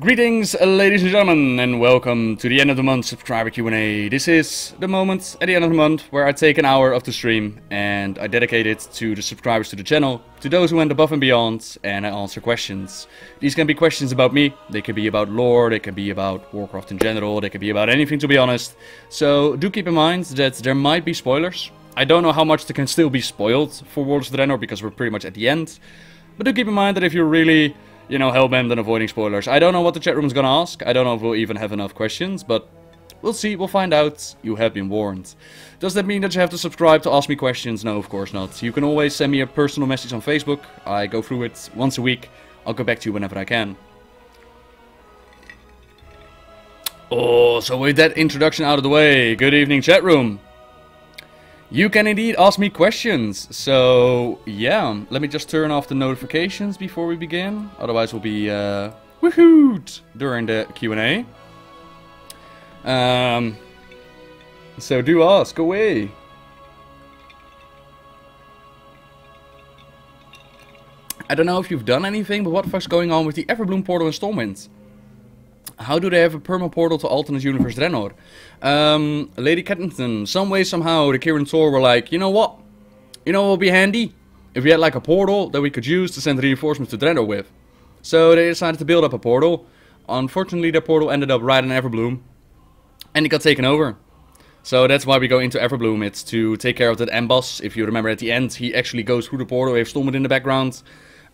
Greetings, ladies and gentlemen, and welcome to the end of the month subscriber Q&A. This is the moment at the end of the month where I take an hour of the stream and I dedicate it to the subscribers to the channel, to those who went above and beyond, and I answer questions. These can be questions about me, they can be about lore, they can be about Warcraft in general, they can be about anything, to be honest. So do keep in mind that there might be spoilers. I don't know how much they can still be spoiled for Warlords of Draenor because we're pretty much at the end. But do keep in mind that if you're really, you know, hellbent on avoiding spoilers. I don't know what the chat room is gonna ask. I don't know if we'll even have enough questions, but we'll see, we'll find out. You have been warned. Does that mean that you have to subscribe to ask me questions? No, of course not. You can always send me a personal message on Facebook. I go through it once a week. I'll go back to you whenever I can. Oh, so with that introduction out of the way, good evening chat room. You can indeed ask me questions, so yeah, let me just turn off the notifications before we begin, otherwise we'll be woohooed during the Q&A. So do ask away. I don't know if you've done anything, but what the fuck's going on with the Everbloom portal in Stormwind? How do they have a perma portal to alternate universe Draenor? Lady Cattington, some way, somehow, the Kirin Tor were like, you know what? You know what would be handy? If we had like a portal that we could use to send reinforcements to Draenor with. So they decided to build up a portal. Unfortunately, their portal ended up right in Everbloom. And it got taken over. So that's why we go into Everbloom. It's to take care of that M-boss. If you remember at the end, he actually goes through the portal. We have Stormwind in the background.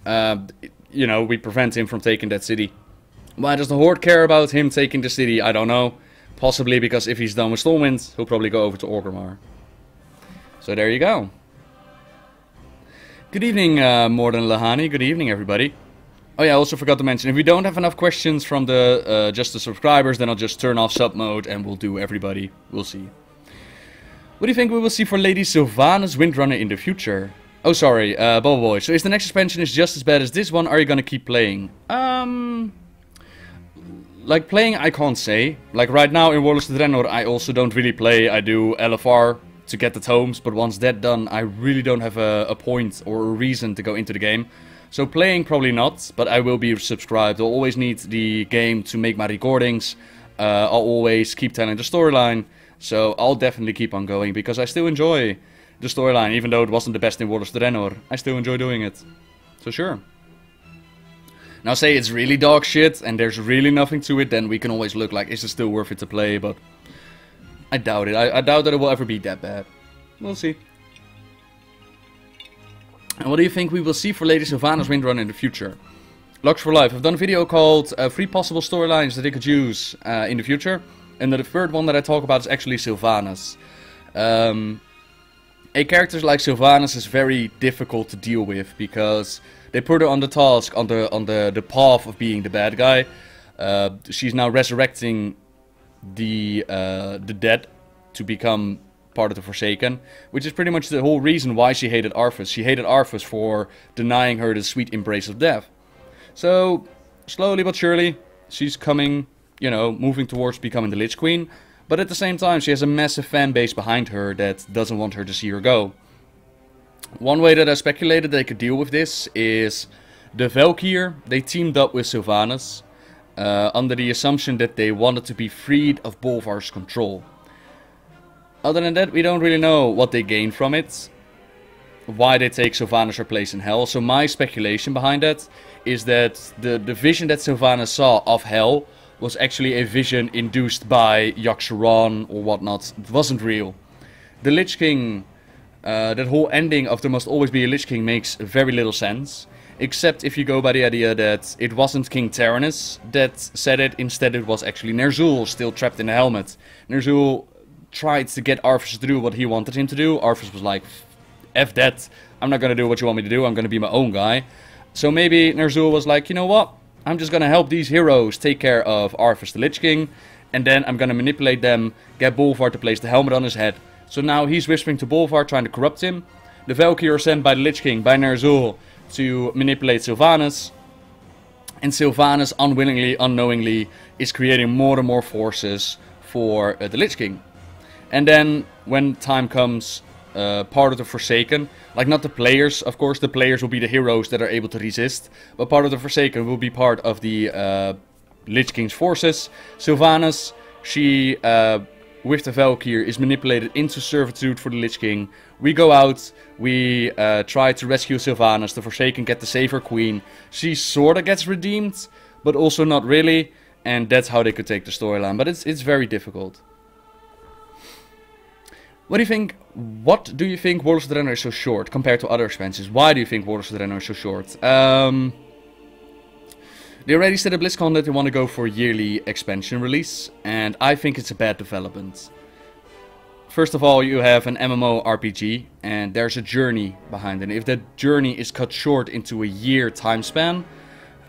You know, we prevent him from taking that city. Why does the Horde care about him taking the city? I don't know. Possibly because if he's done with Stormwind, he'll probably go over to Orgrimmar. So there you go. Good evening, More Than Lahani. Good evening, everybody. Oh yeah, I also forgot to mention, if we don't have enough questions from the just the subscribers, then I'll just turn off sub mode and we'll do everybody. We'll see. What do you think we will see for Lady Sylvanas Windrunner in the future? Oh, sorry, Bubble Boy. So if the next expansion is just as bad as this one, are you gonna keep playing? Like, playing, I can't say. Like, right now in Warlords of Draenor, I also don't really play. I do LFR to get the tomes, but once that's done, I really don't have a point or a reason to go into the game. So playing, probably not, but I will be subscribed. I'll always need the game to make my recordings. I'll always keep telling the storyline. So I'll definitely keep on going, because I still enjoy the storyline. Even though it wasn't the best in Warlords of Draenor, I still enjoy doing it. So sure. Now say it's really dog shit and there's really nothing to it, then we can always look like, is it still worth it to play? But I doubt it. I doubt that it will ever be that bad. We'll see. And what do you think we will see for Lady Sylvanas Windrunner in the future? Locks for Life. I've done a video called 3 possible storylines that they could use in the future. And the third one that I talk about is actually Sylvanas. A character like Sylvanas is very difficult to deal with because they put her on the task, on the path of being the bad guy. She's now resurrecting the dead to become part of the Forsaken, which is pretty much the whole reason why she hated Arthas. She hated Arthas for denying her the sweet embrace of death. So slowly but surely, she's coming, you know, moving towards becoming the Lich Queen. But at the same time, she has a massive fan base behind her that doesn't want her to see her go. One way that I speculated they could deal with this is the Valkyr. They teamed up with Sylvanas under the assumption that they wanted to be freed of Bolvar's control. Other than that, we don't really know what they gain from it. Why they take Sylvanas her place in Hell. So my speculation behind that is that the vision that Sylvanas saw of Hell was actually a vision induced by Yogg-Saron or whatnot. It wasn't real. The Lich King, that whole ending of there must always be a Lich King makes very little sense. Except if you go by the idea that it wasn't King Taranis that said it, instead it was actually Ner'zhul still trapped in the helmet. Ner'zhul tried to get Arthas to do what he wanted him to do. Arthas was like, F that, I'm not gonna do what you want me to do, I'm gonna be my own guy. So maybe Ner'zhul was like, you know what? I'm just gonna help these heroes take care of Arthas the Lich King, and then I'm gonna manipulate them, get Bolvar to place the helmet on his head. So now he's whispering to Bolvar, trying to corrupt him. The Valkyrie are sent by the Lich King, by Ner'zhul, to manipulate Sylvanas. And Sylvanas, unwillingly, unknowingly, is creating more and more forces for the Lich King. And then, when time comes, part of the Forsaken, like not the players, of course, the players will be the heroes that are able to resist, but part of the Forsaken will be part of the Lich King's forces. Sylvanas, she, with the Valkyr, is manipulated into servitude for the Lich King. We go out, we try to rescue Sylvanas, the Forsaken get to save her queen. She sorta gets redeemed, but also not really, and that's how they could take the storyline, but it's very difficult. What do you think? What do you think Warlords of Draenor is so short compared to other expansions? Why do you think Warlords of Draenor is so short? They already said at BlizzCon that they want to go for a yearly expansion release, and I think it's a bad development. First of all, you have an MMO RPG, and there's a journey behind it. If that journey is cut short into a year time span,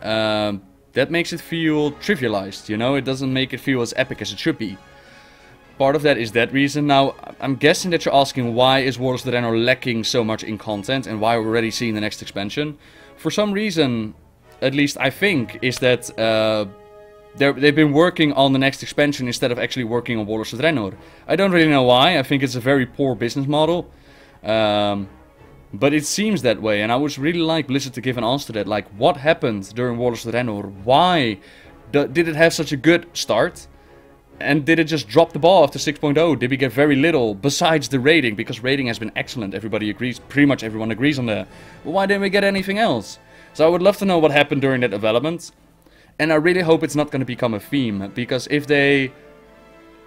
that makes it feel trivialized, you know? It doesn't make it feel as epic as it should be. Part of that is that reason. Now, I'm guessing that you're asking why is Warlords of Draenor lacking so much in content and why we're already seeing the next expansion. For some reason, at least I think, is that they've been working on the next expansion instead of actually working on Warlords of Draenor. I don't really know why. I think it's a very poor business model. But it seems that way, and I would really like Blizzard to give an answer to that. Like, what happened during Warlords of Draenor? Why did it have such a good start? And did it just drop the ball after 6.0? Did we get very little besides the rating? Because rating has been excellent. Everybody agrees. Pretty much everyone agrees on that. But why didn't we get anything else? So I would love to know what happened during that development. And I really hope it's not going to become a theme. Because if they...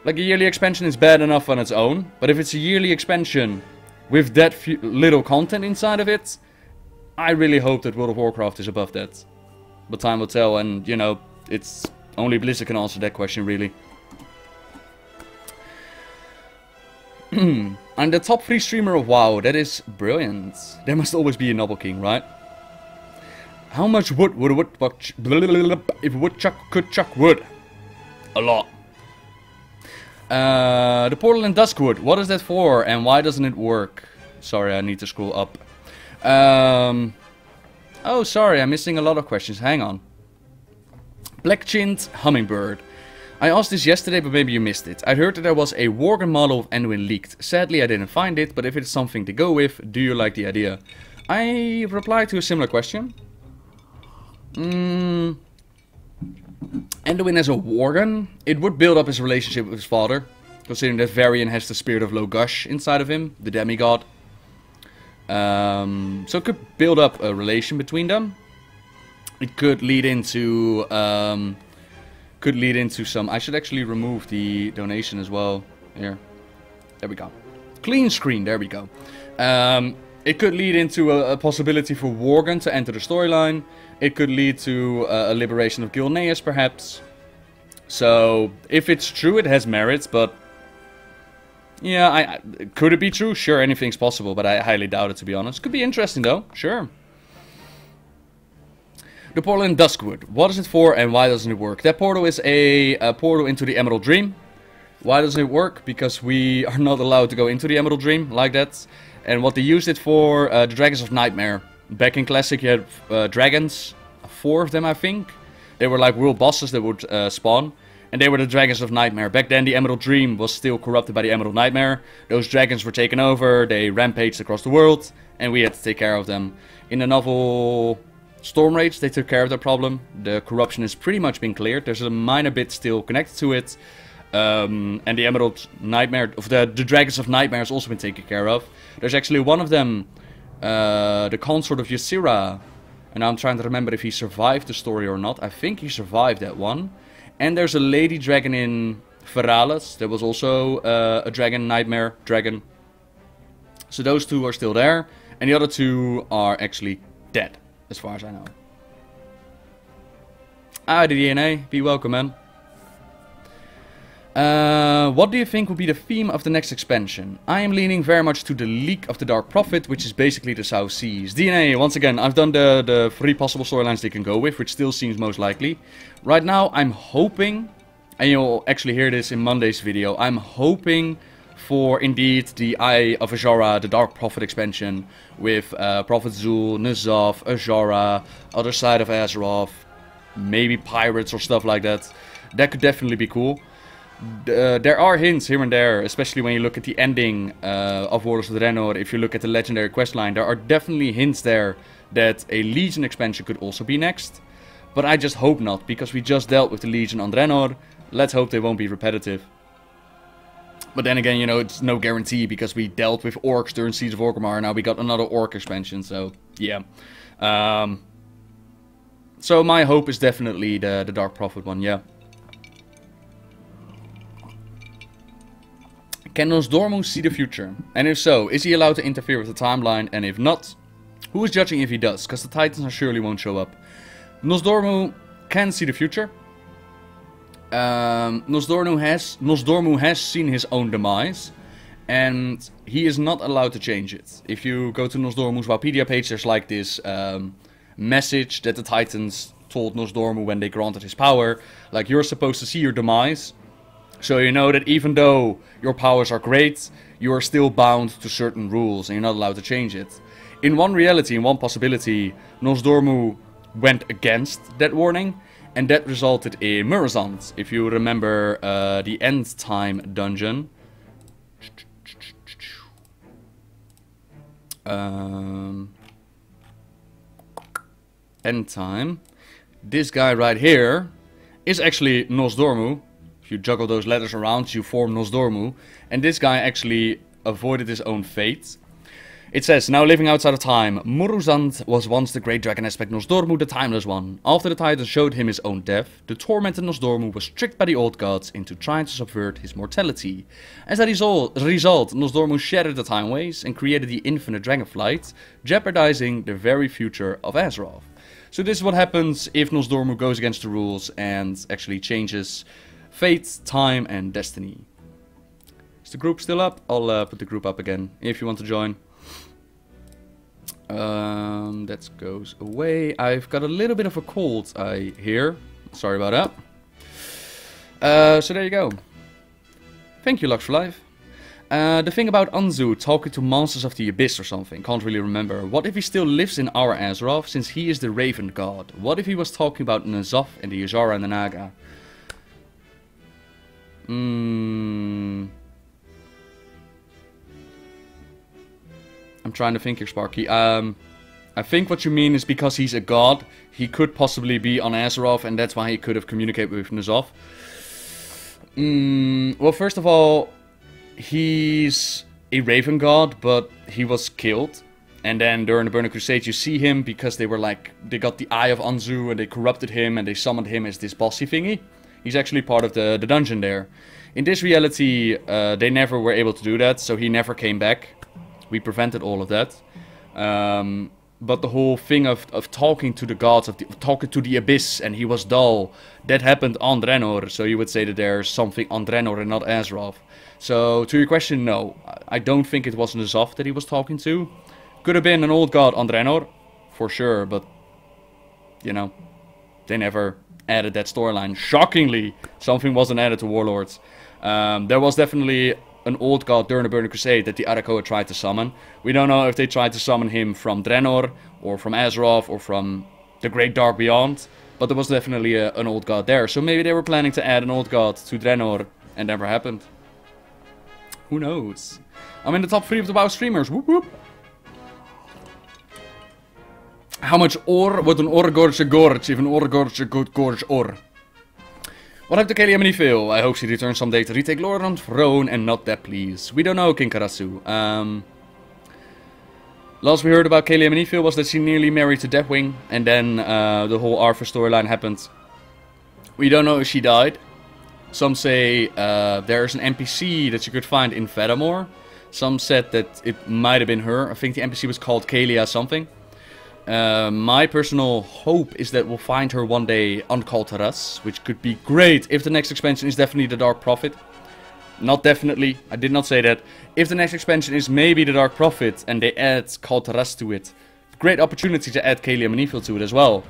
Like, a yearly expansion is bad enough on its own. But if it's a yearly expansion with that little content inside of it, I really hope that World of Warcraft is above that. But time will tell. And, you know, it's only Blizzard can answer that question, really. I'm the top 3 streamer of WoW. That is brilliant. There must always be a Noble King, right? How much wood would a woodchuck... If a woodchuck could chuck wood? A lot. The portal in Duskwood. What is that for? And why doesn't it work? Sorry, I need to scroll up. Oh, sorry. I'm missing a lot of questions. Hang on. Black-chinned hummingbird. I asked this yesterday, but maybe you missed it. I heard that there was a Worgen model of Anduin leaked. Sadly, I didn't find it, but if it's something to go with, do you like the idea? I replied to a similar question. Anduin as a Worgen, it would build up his relationship with his father, considering that Varian has the spirit of Logush inside of him, the demigod. So it could build up a relation between them. It could lead into... some... I should actually remove the donation as well. Here. There we go. Clean screen. There we go. It could lead into a possibility for Worgen to enter the storyline. It could lead to a liberation of Gilneas, perhaps. So, if it's true, it has merits, but... Yeah, could it be true? Sure, anything's possible, but I highly doubt it, to be honest. Could be interesting, though. Sure. The portal in Duskwood. What is it for and why doesn't it work? That portal is a portal into the Emerald Dream. Why doesn't it work? Because we are not allowed to go into the Emerald Dream like that. And what they used it for, the Dragons of Nightmare. Back in Classic you had dragons. 4 of them, I think. They were like world bosses that would spawn. And they were the Dragons of Nightmare. Back then the Emerald Dream was still corrupted by the Emerald Nightmare. Those dragons were taken over. They rampaged across the world. And we had to take care of them. In the novel... Storm Rage, they took care of that problem. The corruption has pretty much been cleared. There's a minor bit still connected to it. And the Emerald Nightmare, of the Dragons of Nightmare has also been taken care of. There's actually one of them, the consort of Ysera. And I'm trying to remember if he survived the story or not. I think he survived that one. And there's a lady dragon in Verales. There was also a dragon, Nightmare dragon. So those 2 are still there. And the other 2 are actually dead. As far as I know. Ah, the DNA. Be welcome, man. What do you think will be the theme of the next expansion? I am leaning very much to the Leak of the Dark Prophet, which is basically the South Seas. DNA, once again, I've done the 3 possible storylines they can go with, which still seems most likely. Right now, I'm hoping, and you'll actually hear this in Monday's video, I'm hoping for indeed the Eye of Azora, the Dark Prophet expansion, with Prophet Zul, N'Zoth, Azora, other side of Azeroth, maybe pirates or stuff like that. That could definitely be cool. There are hints here and there, especially when you look at the ending of Warlords of Draenor. If you look at the legendary questline, there are definitely hints there that a Legion expansion could also be next. But I just hope not, because we just dealt with the Legion on Draenor. Let's hope they won't be repetitive. But then again, you know, it's no guarantee, because we dealt with orcs during Siege of Orgrimmar. Now we got another orc expansion, so yeah. So my hope is definitely the Dark Prophet one, yeah. Can Nosdormu see the future? And if so, is he allowed to interfere with the timeline? And if not, who is judging if he does? Because the Titans surely won't show up. Nosdormu can see the future. Nosdormu has seen his own demise. And he is not allowed to change it. If you go to Nosdormu's Wikipedia page, there's like this message that the Titans told Nosdormu when they granted his power. Like, you're supposed to see your demise. So you know that even though your powers are great, you are still bound to certain rules and you're not allowed to change it. In one reality, in one possibility, Nosdormu went against that warning, and that resulted in Murozond. If you remember the End Time dungeon. End Time. This guy right here is actually Nosdormu. You juggle those letters around, you form Nosdormu. And this guy actually avoided his own fate. It says, now living outside of time, Murozond was once the great dragon aspect Nosdormu, the timeless one. After the Titans showed him his own death, the tormented Nosdormu was tricked by the old gods into trying to subvert his mortality. As a result, Nosdormu shattered the time ways and created the infinite dragonflight, jeopardizing the very future of Azeroth. So this is what happens if Nosdormu goes against the rules and actually changes fate, time, and destiny. Is the group still up? I'll put the group up again if you want to join. That goes away. I've got a little bit of a cold, I hear. Sorry about that. So there you go. Thank you, Lux for Life. The thing about Anzu talking to monsters of the abyss or something, can't really remember. What if he still lives in our Azeroth, since he is the Raven God? What if he was talking about N'Zoth and the Azara and the Naga? I'm trying to think here, Sparky. I think what you mean is because he's a god, he could possibly be on Azeroth, and that's why he could have communicated with N'Zoth. Well, first of all, he's a Raven God, but he was killed. And then during the Burning Crusade, you see him because they were like, they got the Eye of Anzu and they corrupted him and they summoned him as this bossy thingy. He's actually part of the dungeon there. In this reality, they never were able to do that, so he never came back. We prevented all of that. But the whole thing of talking to the gods, talking to the abyss, and he was dull, that happened on Draenor. So you would say that there's something on Draenor and not Azeroth. So to your question, no. I don't think it was N'Zoth that he was talking to. Could have been an old god on Draenor, for sure, but, you know, they never added that storyline. Shockingly, something wasn't added to Warlords. There was definitely an old god during the Burning Crusade that the Arakoa tried to summon. We don't know if they tried to summon him from Draenor, or from Azeroth, or from the Great Dark Beyond, but there was definitely an old god there. So maybe they were planning to add an old god to Draenor, and never happened. Who knows? I'm in the top 3 of the WoW streamers. Whoop whoop. How much ore wordt een orgorge gorge if an orgorge good gorge ore? What happened to Kalia Fail? I hope she returns someday to retake Lordaeron throne and not that, please. We don't know, King Karasu. Last we heard about Kalia Fail was that she nearly married to Deathwing, and then the whole Arthur storyline happened. We don't know if she died. Some say there's an NPC that you could find in Fedamore. Some said that it might have been her. I think the NPC was called Kalia something. My personal hope is that we'll find her one day on Kaltaras, which could be great if the next expansion is definitely the Dark Prophet. Not definitely, I did not say that. If the next expansion is maybe the Dark Prophet and they add Kaltaras to it, great opportunity to add Kalia Manifil to it as well.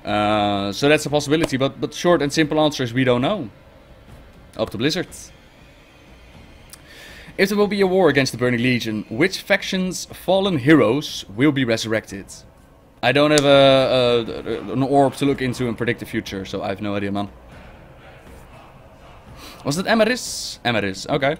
So that's a possibility, but short and simple answer is we don't know. Up to Blizzard. If there will be a war against the Burning Legion, which faction's fallen heroes will be resurrected? I don't have an orb to look into and predict the future, so I have no idea, man. Was it Emeris? Emeris, okay.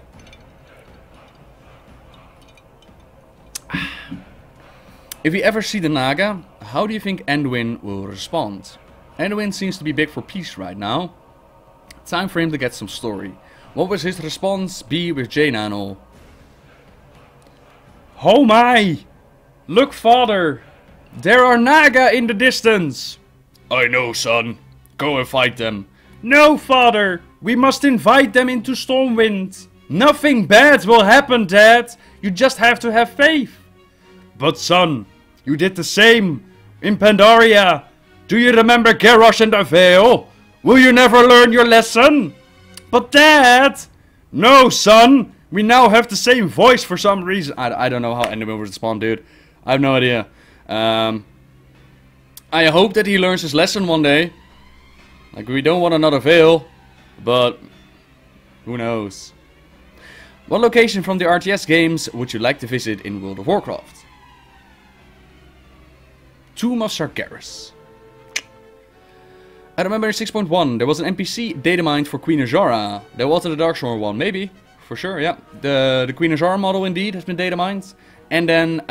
If you ever see the Naga, how do you think Anduin will respond? Anduin seems to be big for peace right now. Time for him to get some story. What was his response be with Jaina and all? Oh my! Look, father! There are Naga in the distance! I know, son. Go and fight them. No, father! We must invite them into Stormwind. Nothing bad will happen, Dad. You just have to have faith. But son, you did the same in Pandaria. Do you remember Garrosh and the Veil? Will you never learn your lesson? But Dad! No, son! We now have the same voice for some reason. I don't know how anyone would respond, dude. I have no idea. I hope that he learns his lesson one day. Like, we don't want another Veil. But who knows? What location from the RTS games would you like to visit in World of Warcraft? Tomb of Sargeras. I remember in 6.1 there was an NPC data mined for Queen Azara. There was in the Darkshore one, maybe. For sure, yeah. The Queen Azara model indeed has been data mined. And then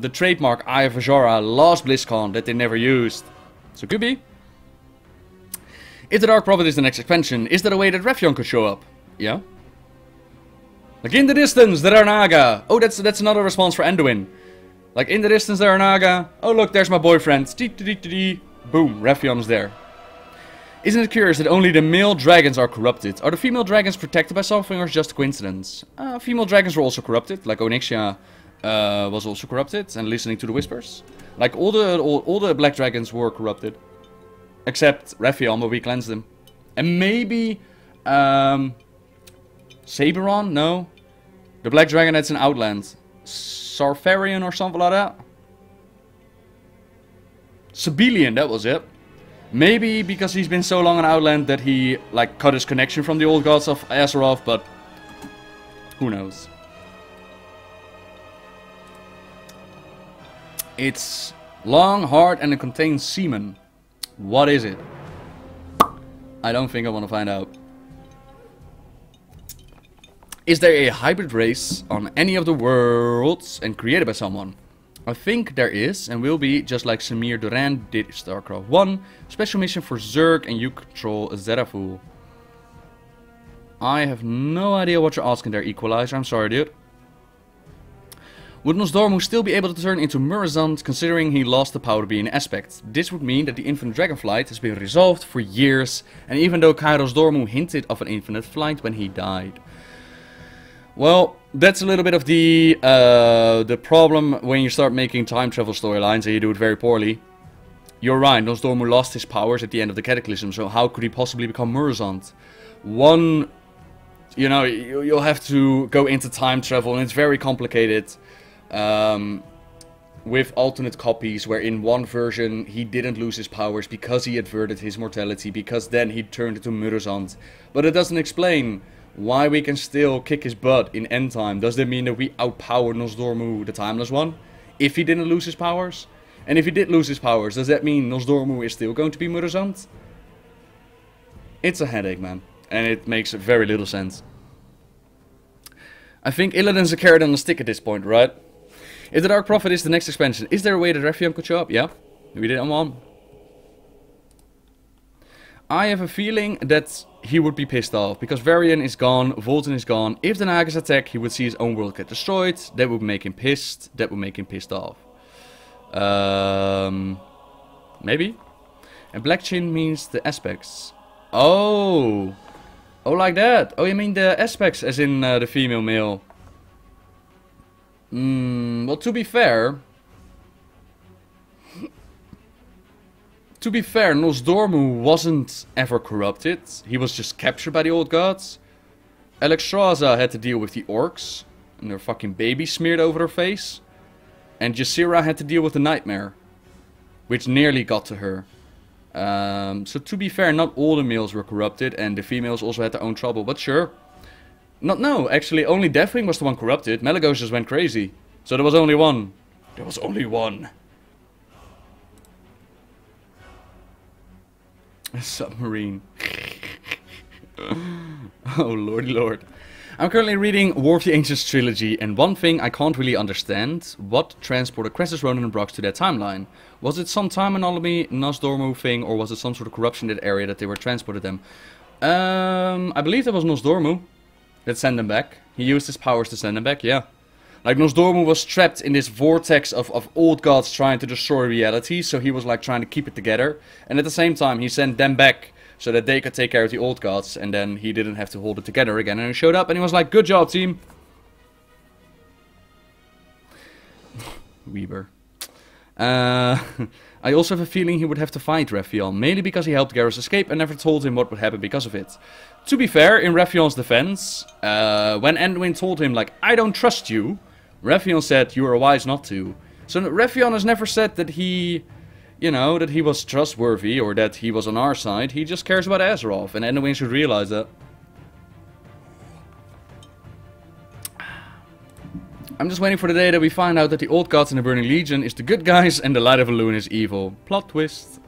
the trademark Eye of Azara last BlizzCon that they never used. So could be. If the Dark Prophet is the next expansion, is there a way that Refyon could show up? Yeah. Like in the distance there are Naga. Oh, that's another response for Anduin. Like in the distance there are Naga. Oh look, there's my boyfriend. Boom, Refyon's there. Isn't it curious that only the male dragons are corrupted? Are the female dragons protected by something or is it just a coincidence? Female dragons were also corrupted, like Onyxia was also corrupted and listening to the whispers. Like all the black dragons were corrupted. Except Refyon, but we cleansed him. And maybe Saberon? No. The black dragon that's in Outland. Sarfarian or something like that. Sibelian, that was it. Maybe because he's been so long in Outland that he like cut his connection from the old gods of Azeroth, but who knows. It's long, hard, and it contains semen. What is it? I don't think I want to find out. Is there a hybrid race on any of the worlds and created by someone? I think there is, and will be, just like Samir Duran did StarCraft 1. Special mission for Zerg, and you control a Zerafu. I have no idea what you're asking there, Equalizer. I'm sorry, dude. Would Nosdormu still be able to turn into Murozond, considering he lost the power to be an aspect? This would mean that the infinite dragonflight has been resolved for years, and even though Kairos Dormu hinted of an infinite flight when he died. Well, that's a little bit of the problem when you start making time travel storylines and you do it very poorly. You're right, Nosdormu lost his powers at the end of the Cataclysm, so how could he possibly become Murozond? One, you know, you'll have to go into time travel, and it's very complicated. With alternate copies, where in one version he didn't lose his powers because he averted his mortality, because then he turned into Murozond. But it doesn't explain why we can still kick his butt in end time. Does that mean that we outpower Nosdormu, the Timeless One, if he didn't lose his powers? And if he did lose his powers, does that mean Nosdormu is still going to be Murozond? It's a headache, man. And it makes very little sense. I think Illidan's a carrot on a stick at this point, right? If the Dark Prophet is the next expansion, is there a way that Refyon could show up? Yeah, we did on one. I have a feeling that he would be pissed off, because Varian is gone, Volten is gone. If the Nagas attack, he would see his own world get destroyed. That would make him pissed. That would make him pissed off. Maybe. And Black Chin means the aspects. Oh. Oh, like that. Oh, you mean the aspects as in the female male. Well, to be fair, Nosdormu wasn't ever corrupted. He was just captured by the old gods. Alexstrasza had to deal with the orcs and their fucking baby smeared over her face. And Ysera had to deal with the nightmare, which nearly got to her. So to be fair, not all the males were corrupted, and the females also had their own trouble, but sure. No, actually only Deathwing was the one corrupted. Malygos just went crazy. So there was only one. There was only one. A submarine. Oh lordy lord. I'm currently reading War of the Ancients trilogy, and one thing I can't really understand: what transported Cressus, Ronan, and Brox to that timeline? Was it some time anomaly, Nosdormu thing, or was it some sort of corruption in that area that they were transported them? I believe that was Nosdormu that sent them back. He used his powers to send them back, yeah. Like, Nosdormu was trapped in this vortex of old gods trying to destroy reality, so he was like trying to keep it together. And at the same time, he sent them back so that they could take care of the old gods, and then he didn't have to hold it together again. And he showed up and he was like, good job, team. Weber. I also have a feeling he would have to fight Raffion, mainly because he helped Garrus escape and never told him what would happen because of it. To be fair, in Raffion's defense, when Anduin told him, like, I don't trust you, Raffion said, you are wise not to. So Raffion has never said that he, you know, that he was trustworthy or that he was on our side. He just cares about Azeroth, and Anduin should realize that. I'm just waiting for the day that we find out that the old gods in the Burning Legion is the good guys and the Light of Elune is evil. Plot twist.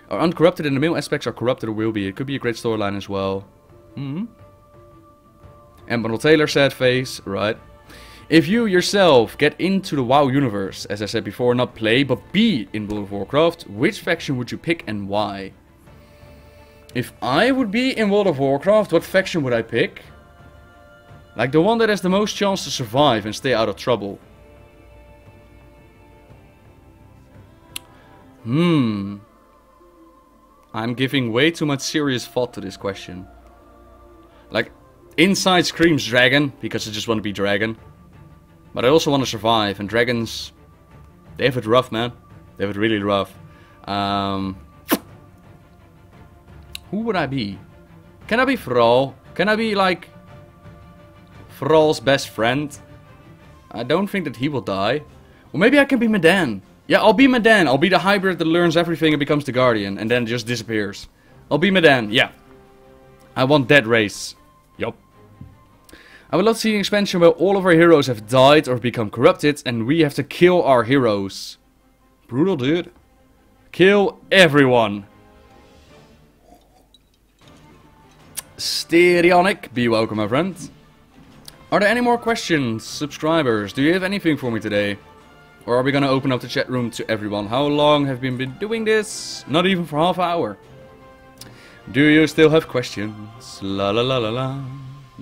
Are uncorrupted and the male aspects are corrupted or will be. It could be a great storyline as well. And Bundle Taylor, sad face, right. If you yourself get into the WoW universe, as I said before, not play, but be in World of Warcraft, which faction would you pick and why? If I would be in World of Warcraft, what faction would I pick? Like the one that has the most chance to survive and stay out of trouble. I'm giving way too much serious thought to this question. Like, inside screams dragon, because I just want to be dragon. But I also want to survive, and dragons, they have it rough, man. They have it really rough. Who would I be? Can I be Thrall? Can I be, like, Thrall's best friend? I don't think that he will die. Or maybe I can be Medan. Yeah, I'll be Medan. I'll be the hybrid that learns everything and becomes the Guardian, and then just disappears. I'll be Medan, yeah. I want that race. Yup. I would love to see an expansion where all of our heroes have died or become corrupted, and we have to kill our heroes. Brutal, dude. Kill everyone. Stereonic, be welcome, my friend. Are there any more questions, subscribers? Do you have anything for me today? Or are we gonna open up the chat room to everyone? How long have we been doing this? Not even for half an hour. Do you still have questions? La la la la la.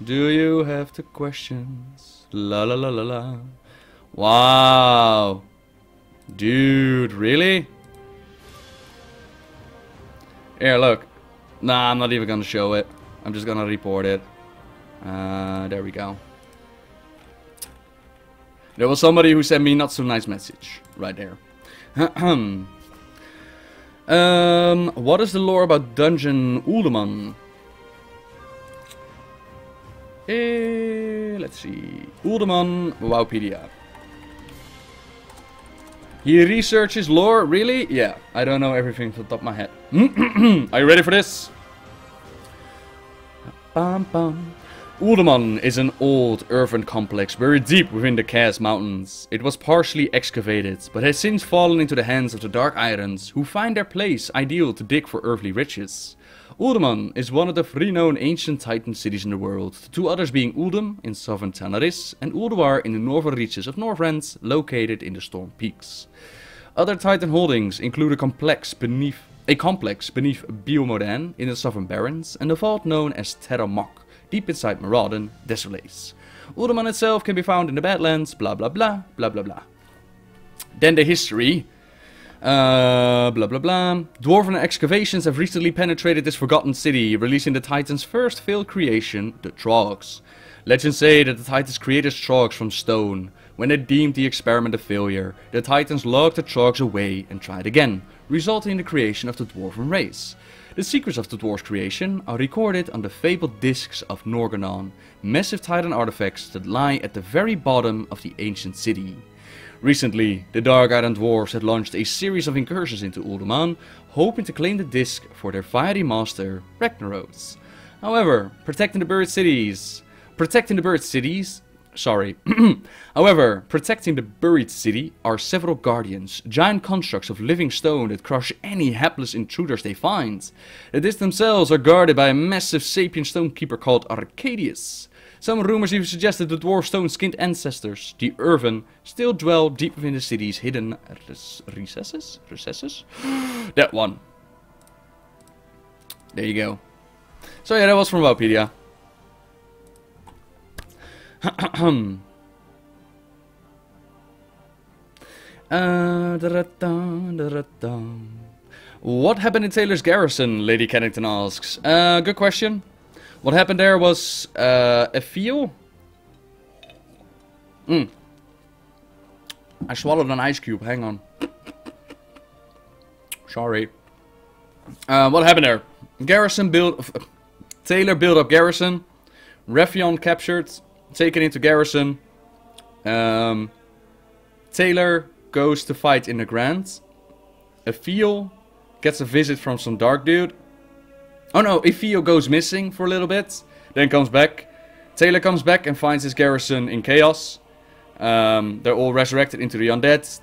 Do you have the questions? La la la la la. Wow. Dude, really? Here, look. Nah, I'm not even gonna show it. I'm just gonna report it. There we go. There was somebody who sent me not so nice message. Right there. What is the lore about Dungeon Uldaman? Let's see. Uldaman, Wowpedia. He researches lore? Really? Yeah. I don't know everything from the top of my head. Are you ready for this? Bum, bum. Uldaman is an old earthen complex buried deep within the Khaz Mountains. It was partially excavated, but has since fallen into the hands of the Dark Irons, who find their place ideal to dig for earthly riches. Uldaman is one of the 3 known ancient Titan cities in the world, the 2 others being Uldum in southern Tanaris and Ulduar in the northern reaches of Northrend, located in the Storm Peaks. Other Titan holdings include a complex beneath Biomodan in the southern Barrens and the vault known as Terra Mok, deep inside Maraudon, Desolace. Uldaman itself can be found in the Badlands, blah blah blah, blah blah blah. Then the history. Blah blah blah. Dwarven excavations have recently penetrated this forgotten city, releasing the Titans' first failed creation, the Trogs. Legends say that the Titans created Trogs from stone. When they deemed the experiment a failure, the Titans locked the Trogs away and tried again, resulting in the creation of the Dwarven race. The secrets of the dwarves' creation are recorded on the fabled discs of Norgannon, massive Titan artifacts that lie at the very bottom of the ancient city. Recently, the Dark Iron Dwarves had launched a series of incursions into Uldaman, hoping to claim the disc for their fiery master, Ragnaros. However, protecting the buried city are several guardians, giant constructs of living stone that crush any hapless intruders they find. The discs themselves are guarded by a massive sapient stonekeeper called Arcadius. Some rumors even suggested the dwarf stone-skinned ancestors, the Urvan, still dwell deep within the city's hidden recesses? Recesses? That one. There you go. So yeah, that was from Wikipedia. What happened in Taylor's Garrison, Lady Kennington asks. Good question. What happened there was a feel. I swallowed an ice cube, hang on. Sorry. What happened there? Garrison built... Taylor built up Garrison. Raffion captured. Taken into Garrison. Taylor goes to fight in the Grand. Effiel gets a visit from some dark dude. Oh no, Effiel goes missing for a little bit. Then comes back. Taylor comes back and finds his garrison in chaos. They're all resurrected into the undead.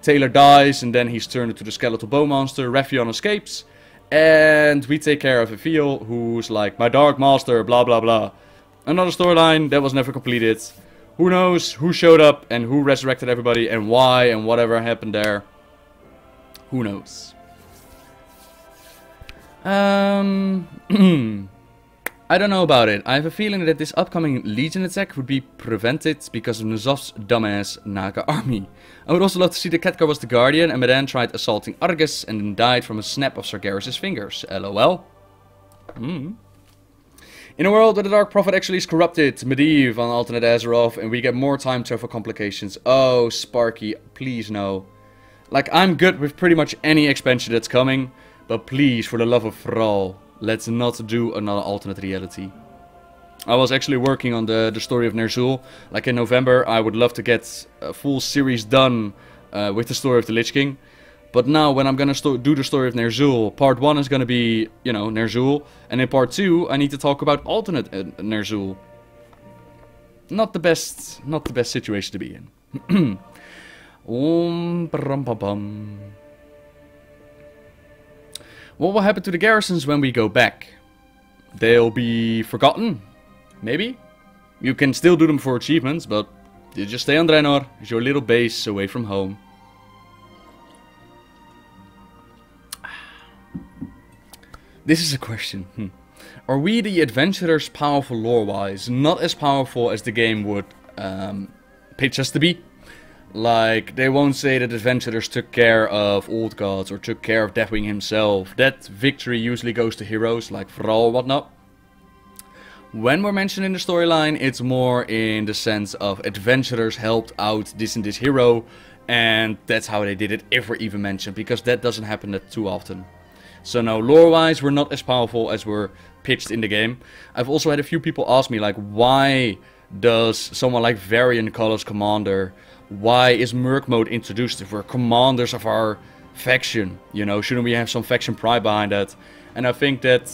Taylor dies and then he's turned into the skeletal bow monster. Raffion escapes. And we take care of Effiel, who's like, my dark master, blah blah blah. Another storyline that was never completed. Who knows who showed up and who resurrected everybody and why and whatever happened there. Who knows? I don't know about it. I have a feeling that this upcoming Legion attack would be prevented because of Nuzov's dumbass Naga army. I would also love to see that Khadgar was the Guardian and Medan tried assaulting Argus and then died from a snap of Sargeras' fingers. LOL. In a world where the Dark Prophet actually is corrupted, Medivh on alternate Azeroth, and we get more time travel complications. Oh, Sparky, please no. Like, I'm good with pretty much any expansion that's coming, but please, for the love of Thrall, let's not do another alternate reality. I was actually working on the story of Ner'zhul. Like in November, I would love to get a full series done with the story of the Lich King. But now, when I'm gonna do the story of Ner'zhul, part 1 is gonna be, you know, Ner'zhul. And in part 2, I need to talk about alternate Ner'zhul. Not the best situation to be in. What will happen to the garrisons when we go back? They'll be forgotten? Maybe? You can still do them for achievements, but you just stay on Draenor as your little base away from home. This is a question. Are we the adventurers powerful lore-wise? Not as powerful as the game would pitch us to be. Like, they won't say that adventurers took care of old gods or took care of Deathwing himself. That victory usually goes to heroes like Thrall or whatnot. When we're mentioned in the storyline, it's more in the sense of adventurers helped out this and this hero. And that's how they did it, if we're even mentioned, because that doesn't happen that too often. So no, lore-wise, we're not as powerful as we're pitched in the game. I've also had a few people ask me, like, why does someone like Varian call us commander? Why is Merc mode introduced if we're commanders of our faction? You know, shouldn't we have some faction pride behind that? And I think that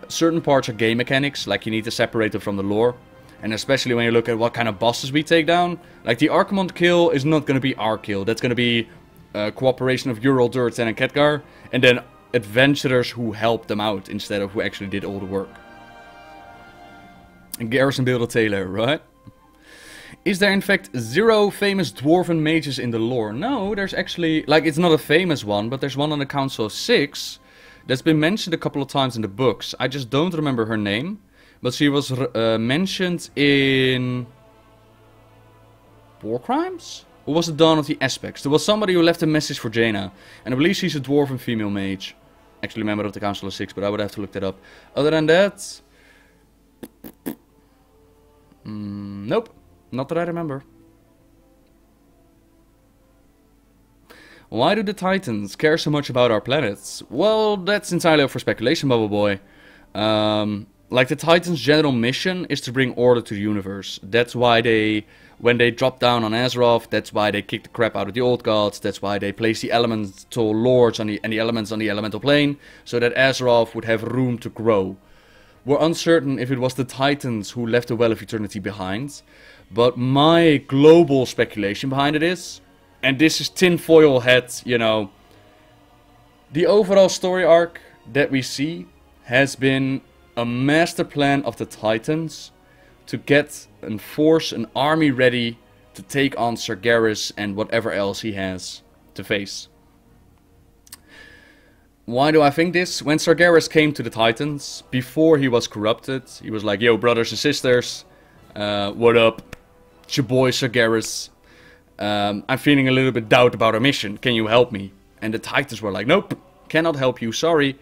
certain parts are game mechanics, like you need to separate them from the lore. And especially when you look at what kind of bosses we take down. Like the Archimonde kill is not going to be our kill. That's going to be a cooperation of Ural, Duratan and Khadgar. And then adventurers who helped them out instead of who actually did all the work. And Garrison build a Taylor, right? Is there in fact 0 famous dwarven mages in the lore? No, there's actually, like, it's not a famous one, but there's one on the Council of 6 that's been mentioned a couple of times in the books. I just don't remember her name, but she was mentioned in War Crimes? Or was it Dawn of the Aspects? There was somebody who left a message for Jaina, and I believe she's a dwarven female mage. Actually, member of the Council of 6, but I would have to look that up. Other than that, nope. Not that I remember. Why do the Titans care so much about our planets? Well, that's entirely up for speculation, Bubble Boy. Like, the Titans' general mission is to bring order to the universe. That's why they, when they drop down on Azeroth, that's why they kick the crap out of the old gods. That's why they place the elemental lords on the elements on the elemental plane, so that Azeroth would have room to grow. We're uncertain if it was the Titans who left the Well of Eternity behind. But my global speculation behind it is, and this is tinfoil hat, you know, the overall story arc that we see has been a master plan of the Titans to get and force an army ready to take on Sargeras and whatever else he has to face. Why do I think this? When Sargeras came to the Titans, before he was corrupted, he was like, yo, brothers and sisters, what up? It's your boy Sargeras. I'm feeling a little bit doubt about our mission. Can you help me? And the Titans were like, nope, cannot help you, sorry.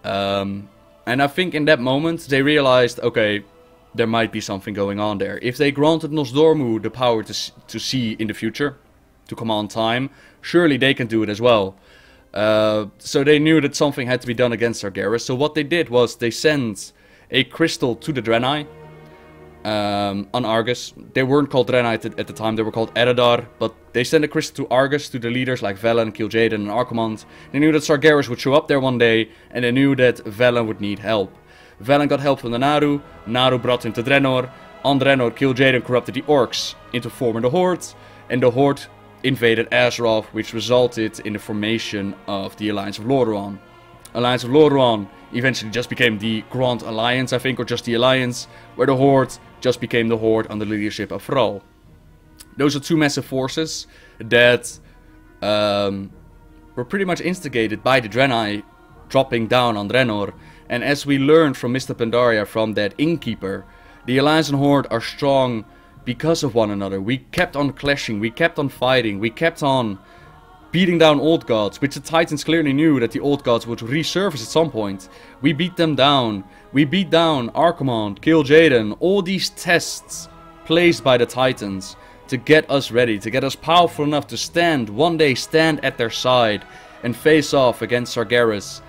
And I think in that moment they realized, okay, there might be something going on there. If they granted Nosdormu the power to see in the future, to command time, surely they can do it as well. So they knew that something had to be done against Sargeras. So what they did was they sent a crystal to the Draenei on Argus. They weren't called Draenei at the time, they were called Eredar. But they sent a crystal to Argus, to the leaders like Velen, Kil'jaeden and Archimonde. They knew that Sargeras would show up there one day, and they knew that Velen would need help. Velen got help from the Naaru. Naaru brought him to Draenor. On Draenor, Kil'jaeden corrupted the Orcs into forming the Horde. And the Horde invaded Azeroth, which resulted in the formation of the Alliance of Lordaeron. Alliance of Lordaeron eventually just became the Grand Alliance, I think, or just the Alliance, where the Horde just became the Horde under the leadership of Thrall. Those are two massive forces that were pretty much instigated by the Draenei dropping down on Draenor. And as we learned from Mr. Pandaria, from that Innkeeper, the Alliance and Horde are strong because of one another. We kept on clashing, we kept on fighting, we kept on beating down old gods, which the Titans clearly knew that the old gods would resurface at some point. We beat them down. We beat down Archimonde, Kil'jaeden, all these tests placed by the Titans to get us ready, to get us powerful enough to stand, one day stand at their side and face off against Sargeras,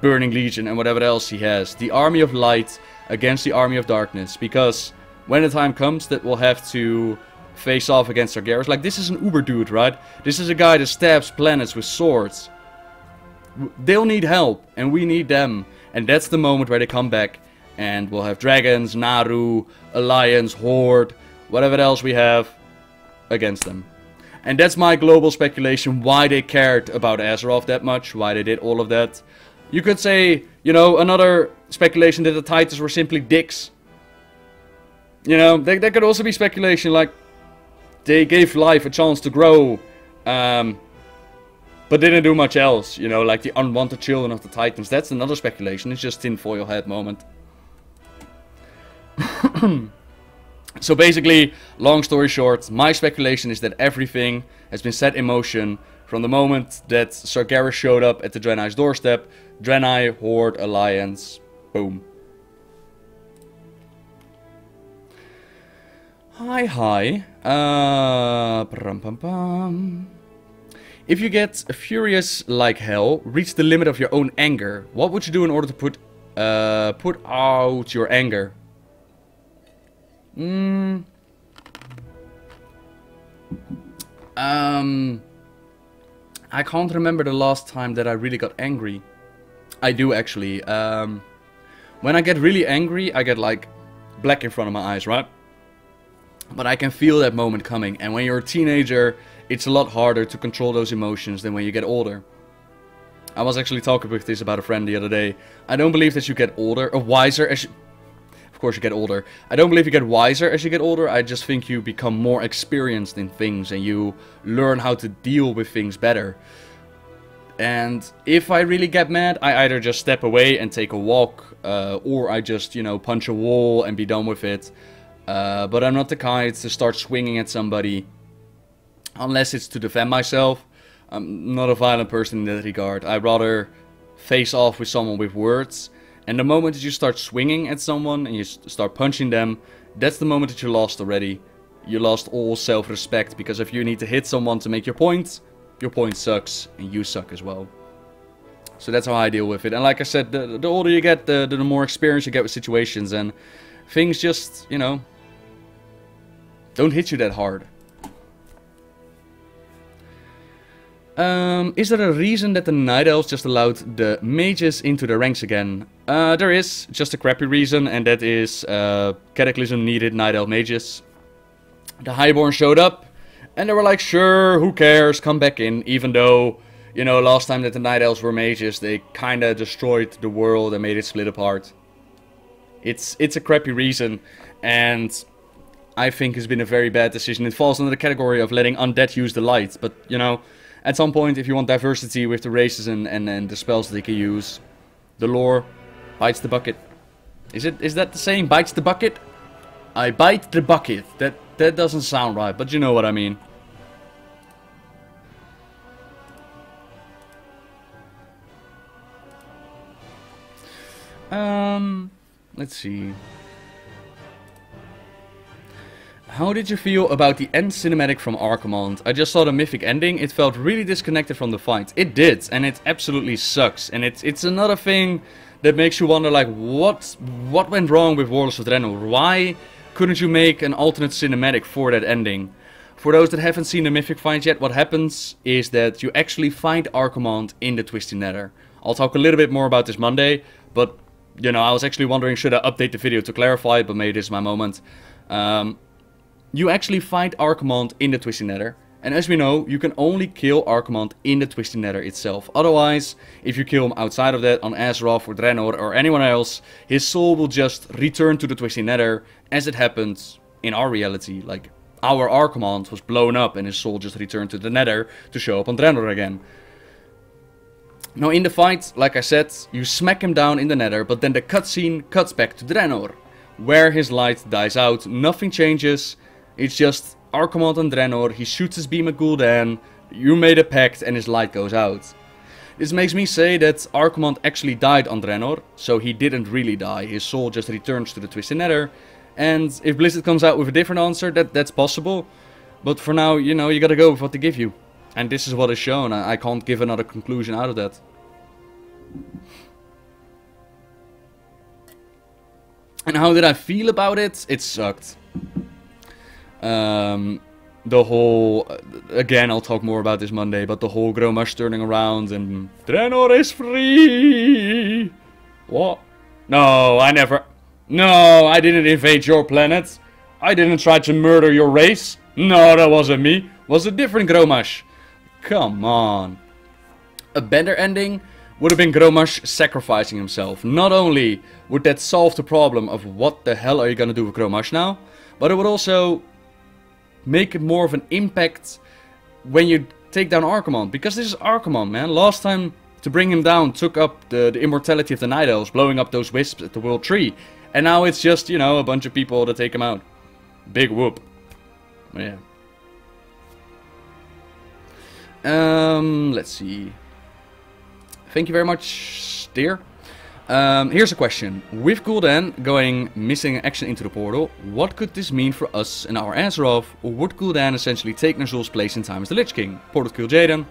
Burning Legion and whatever else he has. The Army of Light against the Army of Darkness, because when the time comes that we'll have to face off against Sargeras, like this is an uber dude, right? This is a guy that stabs planets with swords. They'll need help, and we need them. And that's the moment where they come back, and we'll have dragons, Naaru, Alliance, Horde, whatever else we have against them. And that's my global speculation, why they cared about Azeroth that much, why they did all of that. You could say, you know, another speculation that the Titans were simply dicks. You know, there could also be speculation like they gave life a chance to grow, but didn't do much else. You know, like the unwanted children of the Titans. That's another speculation. It's just tinfoil head moment. So basically, long story short, my speculation is that everything has been set in motion from the moment that Sargeras showed up at the Draenei's doorstep. Draenei, Horde, Alliance, boom. Hi. If you get furious like hell, reach the limit of your own anger, what would you do in order to put out your anger? I can't remember the last time that I really got angry. I do actually. When I get really angry, I get like black in front of my eyes, right? But I can feel that moment coming, and when you're a teenager, it's a lot harder to control those emotions than when you get older. I was actually talking with this about a friend the other day. I don't believe that you get older, or wiser as you... Of course you get older. I don't believe you get wiser as you get older, I just think you become more experienced in things, and you learn how to deal with things better. And if I really get mad, I either just step away and take a walk, or I just, you know, punch a wall and be done with it. But I'm not the kind to start swinging at somebody unless it's to defend myself. I'm not a violent person in that regard. I'd rather face off with someone with words. And the moment that you start swinging at someone and you start punching them, that's the moment that you lost already. You lost all self-respect, because if you need to hit someone to make your point sucks and you suck as well. So that's how I deal with it. And like I said, the older you get, the more experience you get with situations, and things just, you know, don't hit you that hard. Is there a reason that the Night Elves just allowed the mages into the ranks again? There is, just a crappy reason, and that is Cataclysm needed Night Elf mages. The Highborn showed up, and they were like, sure, who cares, come back in, even though, you know, last time that the Night Elves were mages, they kinda destroyed the world and made it split apart. It's a crappy reason, and I think it's been a very bad decision. It falls under the category of letting undead use the light, but you know, at some point, if you want diversity with the races and the spells that they can use, the lore bites the bucket. Is that the saying? Bites the bucket? I bite the bucket. That doesn't sound right, but you know what I mean. Let's see. How did you feel about the end cinematic from Archimonde? I just saw the mythic ending. It felt really disconnected from the fight. It did, and it absolutely sucks. And it's another thing that makes you wonder, like, what went wrong with Warlords of Draenor? Why couldn't you make an alternate cinematic for that ending? For those that haven't seen the mythic fight yet, what happens is that you actually find Archimonde in the Twisted Nether. I'll talk a little bit more about this Monday, but you know, I was actually wondering, should I update the video to clarify, but maybe this is my moment. You actually find Archimonde in the Twisted Nether, and as we know, you can only kill Archimonde in the Twisted Nether itself. Otherwise, if you kill him outside of that, on Azeroth or Draenor or anyone else, his soul will just return to the Twisted Nether, as it happened in our reality. Like, our Archimonde was blown up and his soul just returned to the Nether to show up on Draenor again. Now in the fight, like I said, you smack him down in the Nether, but then the cutscene cuts back to Draenor, where his light dies out, nothing changes, it's just Archimonde and Draenor, he shoots his beam at Gul'dan, you made a pact and his light goes out. This makes me say that Archimonde actually died on Draenor, so he didn't really die, his soul just returns to the Twisted Nether, and if Blizzard comes out with a different answer, that's possible, but for now, you know, you gotta go with what they give you. And this is what is shown. I can't give another conclusion out of that. And how did I feel about it? It sucked. The whole... again, I'll talk more about this Monday, but the whole Gromash turning around and... Draenor is free! What? No, I never... No, I didn't invade your planet. I didn't try to murder your race. No, that wasn't me. It was a different Gromash. Come on. A better ending would have been Gromash sacrificing himself. Not only would that solve the problem of what the hell are you gonna do with Gromash now, but it would also make it more of an impact when you take down Archimonde. Because this is Archimonde, man. Last time to bring him down took up the immortality of the Night Elves, blowing up those wisps at the World Tree. And now it's just, you know, a bunch of people that take him out. Big whoop. Yeah. Let's see. Thank you very much, dear. Here's a question. With Gul'dan going missing action into the portal, what could this mean for us in our Azeroth? Or would Gul'dan essentially take Ner'zhul's place in time as the Lich King? Portal kill Jaden.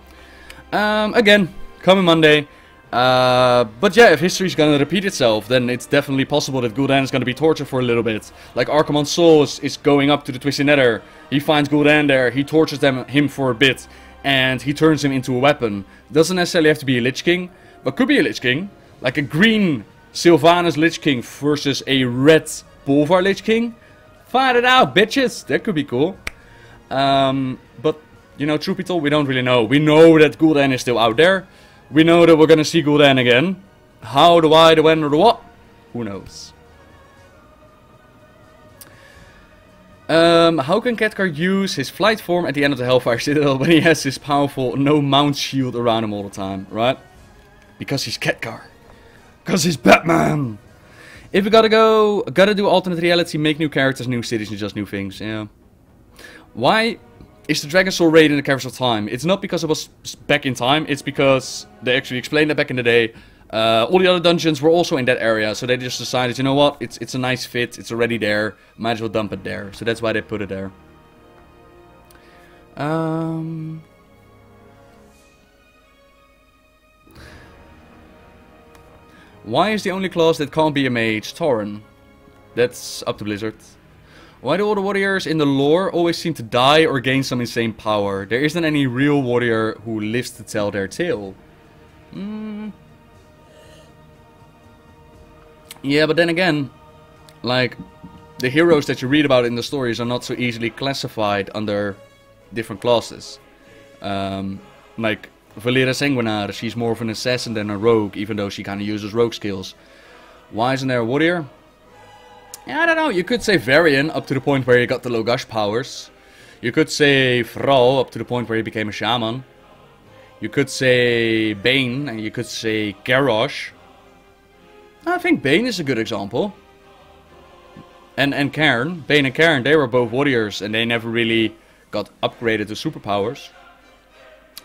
Again, coming Monday. But yeah, if history's gonna repeat itself, then it's definitely possible that Gul'dan is gonna be tortured for a little bit. Like Archimonde's soul is going up to the Twisted Nether. He finds Gul'dan there, he tortures him for a bit. And he turns him into a weapon. Doesn't necessarily have to be a Lich King, but could be a Lich King. Like a green Sylvanas Lich King versus a red Bolvar Lich King. Find it out, bitches! That could be cool. But, you know, truth be told, we don't really know. We know that Gul'dan is still out there. We know that we're gonna see Gul'dan again. How, the why, the when, or the what? Who knows? How can Khadgar use his flight form at the end of the Hellfire Citadel when he has his powerful no mount shield around him all the time, right? Because he's Khadgar. Because he's Batman! If we gotta do alternate reality, make new characters, new cities, and just new things, yeah. Why is the Dragon Soul raid in the Caverns of Time? It's not because it was back in time, it's because they actually explained that back in the day. All the other dungeons were also in that area, so they just decided, you know what, it's a nice fit, it's already there, might as well dump it there. So that's why they put it there. Why is the only class that can't be a mage Tauren? That's up to Blizzard. Why do all the warriors in the lore always seem to die or gain some insane power? There isn't any real warrior who lives to tell their tale. Yeah, but then again, like, the heroes that you read about in the stories are not so easily classified under different classes. Like, Valera Sanguinar, she's more of an assassin than a rogue, even though she kind of uses rogue skills. Why isn't there a warrior? Yeah, I don't know. You could say Varian up to the point where he got the low gush powers. You could say Thrall up to the point where he became a shaman. You could say Bane, and you could say Garrosh. I think Bane is a good example. And Cairn. Bane and Cairn, they were both warriors, and they never really got upgraded to superpowers.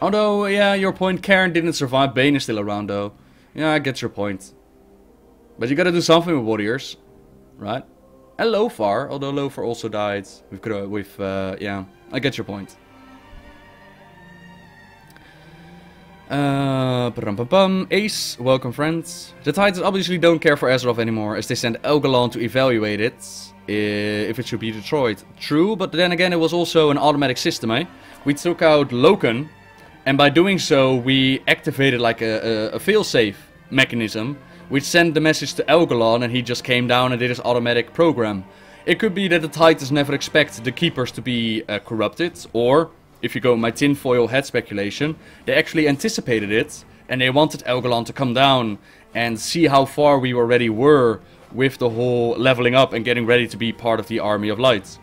Although, yeah, your point, Cairn didn't survive. Bane is still around, though. Yeah, I get your point. But you gotta do something with warriors, right? And Lothar, although Lothar also died with yeah, I get your point. Ace, welcome friends. The Titans obviously don't care for Azeroth anymore, as they sent Elgalon to evaluate it, if it should be destroyed. True, but then again it was also an automatic system, eh? We took out Loken, and by doing so we activated like a failsafe mechanism, which sent the message to Elgalon, and he just came down and did his automatic program. It could be that the Titans never expect the Keepers to be corrupted, or, if you go my tinfoil head speculation, they actually anticipated it, and they wanted Elgalon to come down and see how far we already were with the whole leveling up and getting ready to be part of the Army of Light.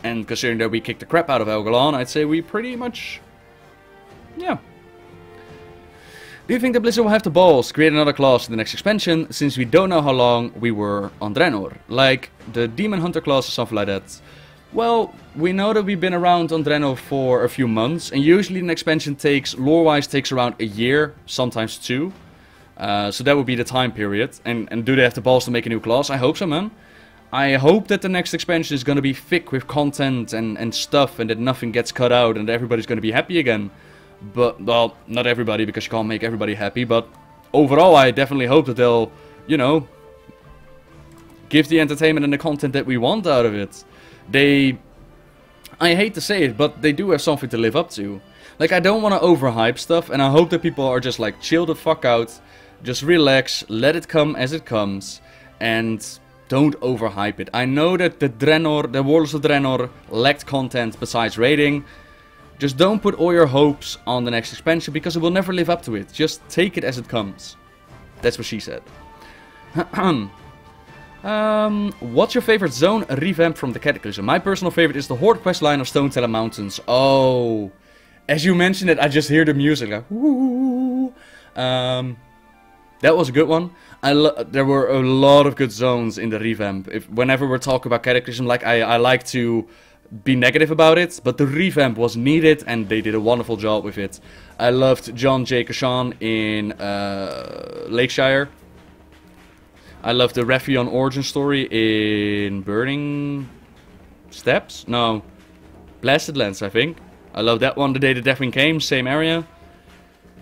And considering that we kicked the crap out of Elgalon, I'd say we pretty much... yeah. Do you think that Blizzard will have the balls to create another class in the next expansion, since we don't know how long we were on Draenor? Like the Demon Hunter class or something like that? Well, we know that we've been around on Draenor for a few months, and usually an expansion lore-wise takes around a year, sometimes 2. So that would be the time period. And do they have the balls to make a new class? I hope so, man. I hope that the next expansion is going to be thick with content and stuff, and that nothing gets cut out, and everybody's going to be happy again. But, well, not everybody, because you can't make everybody happy, but overall I definitely hope that they'll, you know, give the entertainment and the content that we want out of it. I hate to say it, but they do have something to live up to. Like, I don't want to overhype stuff, and I hope that people are just like, chill the fuck out, just relax, let it come as it comes, and don't overhype it. I know that the Warlords of Draenor lacked content besides raiding. Just don't put all your hopes on the next expansion, because it will never live up to it. Just take it as it comes. That's what she said. What's your favorite zone revamp from the Cataclysm? My personal favorite is the Horde questline of Stone Teller Mountains. Oh, as you mentioned it, I just hear the music. Like, woo. That was a good one. There were a lot of good zones in the revamp. Whenever we're talking about Cataclysm, like I like to be negative about it, but the revamp was needed and they did a wonderful job with it. I loved John J. Kashan in Lakeshire. I loved the Rephion origin story in Burning Steppes? No, Blasted Lands, I think. I love that one, The Day the Deathwing Came, same area.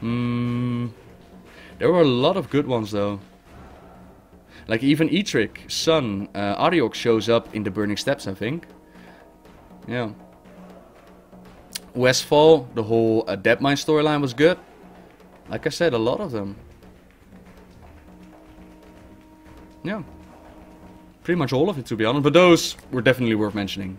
There were a lot of good ones though. Like even Etric, Sun, Ariok shows up in the Burning Steppes, I think. Yeah. Westfall, the whole Deadmine storyline was good. Like I said, a lot of them. Yeah. Pretty much all of it, to be honest. But those were definitely worth mentioning.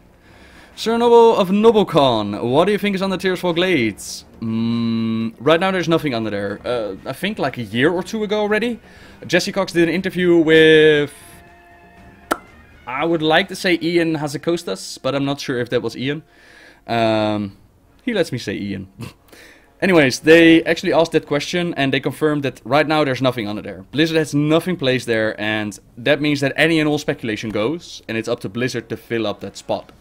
Sir Noble of Noblecon, what do you think is on the Tearsfall Glades? Right now there's nothing under there. I think like a year or 2 ago already. Jesse Cox did an interview with... I would like to say Ian Hazakostas, but I'm not sure if that was Ian. He lets me say Ian. Anyways, they actually asked that question and they confirmed that right now there's nothing under there. Blizzard has nothing placed there, and that means that any and all speculation goes, and it's up to Blizzard to fill up that spot.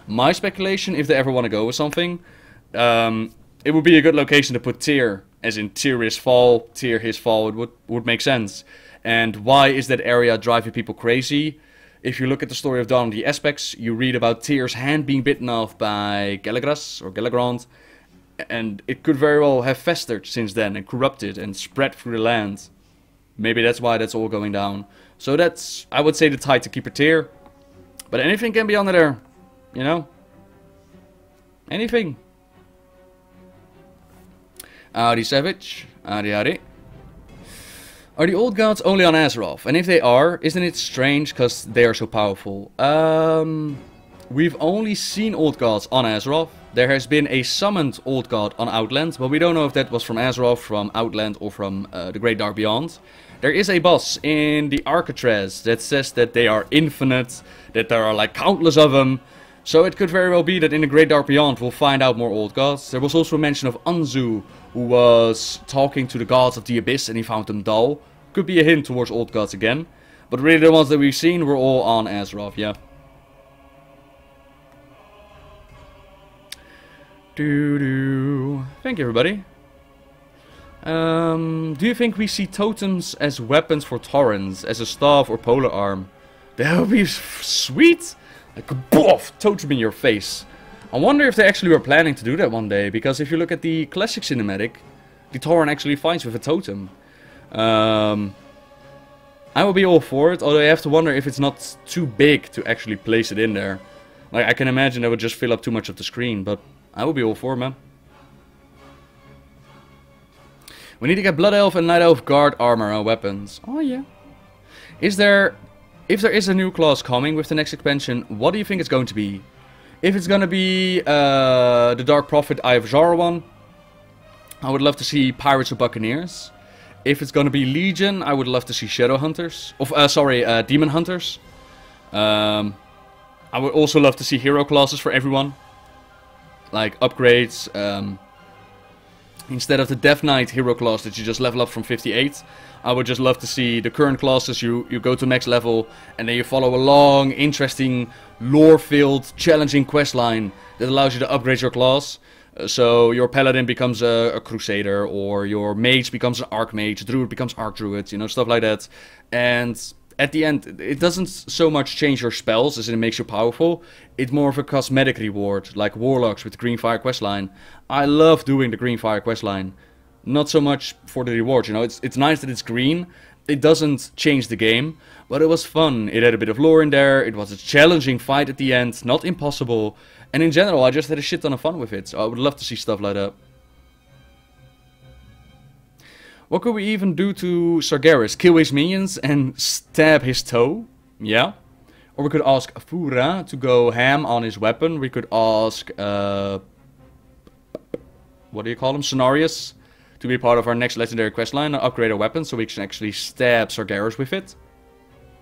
My speculation, if they ever want to go with something, it would be a good location to put Tyr, as in Tyr his fall, it would make sense. And why is that area driving people crazy? If you look at the story of Dawn of the Aspects, you read about Tyr's hand being bitten off by Gelagras, or Gelagrand, and it could very well have festered since then, and corrupted, and spread through the land. Maybe that's why that's all going down. So that's, I would say, the tide to keep a Tyr. But anything can be under there, you know? Anything. Adi Savage, Adi. Are the old gods only on Azeroth? And if they are, isn't it strange because they are so powerful? We've only seen old gods on Azeroth. there has been a summoned Old God on Outland, but we don't know if that was from Azeroth, from Outland, or from the Great Dark Beyond. There is a boss in the Arcatraz that says that they are infinite, that there are like countless of them. So it could very well be that in the Great Dark Beyond we'll find out more Old Gods. There was also a mention of Anzu, who was talking to the gods of the Abyss and he found them dull. Could be a hint towards Old Gods again. But really the ones that we've seen were all on Azeroth, yeah. Thank you, everybody. Do you think we see totems as weapons for Taurens, as a staff or polar arm? That would be sweet! Like a boff, totem in your face. I wonder if they actually were planning to do that one day, because if you look at the classic cinematic, the Tauren actually fights with a totem. I would be all for it, although I have to wonder if it's not too big to actually place it in there. Like, I can imagine that would just fill up too much of the screen, but I would be all for it, man. We need to get Blood Elf and Night Elf guard armor and weapons. Oh yeah. If there is a new class coming with the next expansion, what do you think it's going to be? If it's going to be the Dark Prophet Eye of Zhar one, I would love to see Pirates or Buccaneers. If it's going to be Legion, I would love to see Shadow Hunters. Demon Hunters. I would also love to see hero classes for everyone. Like upgrades. Instead of the Death Knight hero class that you just level up from 58, I would just love to see the current classes you go to max level and then you follow a long, interesting, lore-filled, challenging quest line that allows you to upgrade your class. So your Paladin becomes a Crusader, or your Mage becomes an Archmage, Druid becomes Archdruid, you know, stuff like that. And at the end, it doesn't so much change your spells as it makes you powerful. It's more of a cosmetic reward, like Warlocks with the Greenfire questline. I love doing the Greenfire questline. Not so much for the reward, you know, it's nice that it's green. It doesn't change the game, but it was fun. It had a bit of lore in there, it was a challenging fight at the end, not impossible. And in general, I just had a shit ton of fun with it, so I would love to see stuff like that. What could we even do to Sargeras? Kill his minions and stab his toe? Yeah. Or we could ask Fura to go ham on his weapon. We could ask, what do you call him? Cenarius to be part of our next legendary questline and upgrade our weapon so we can actually stab Sargeras with it.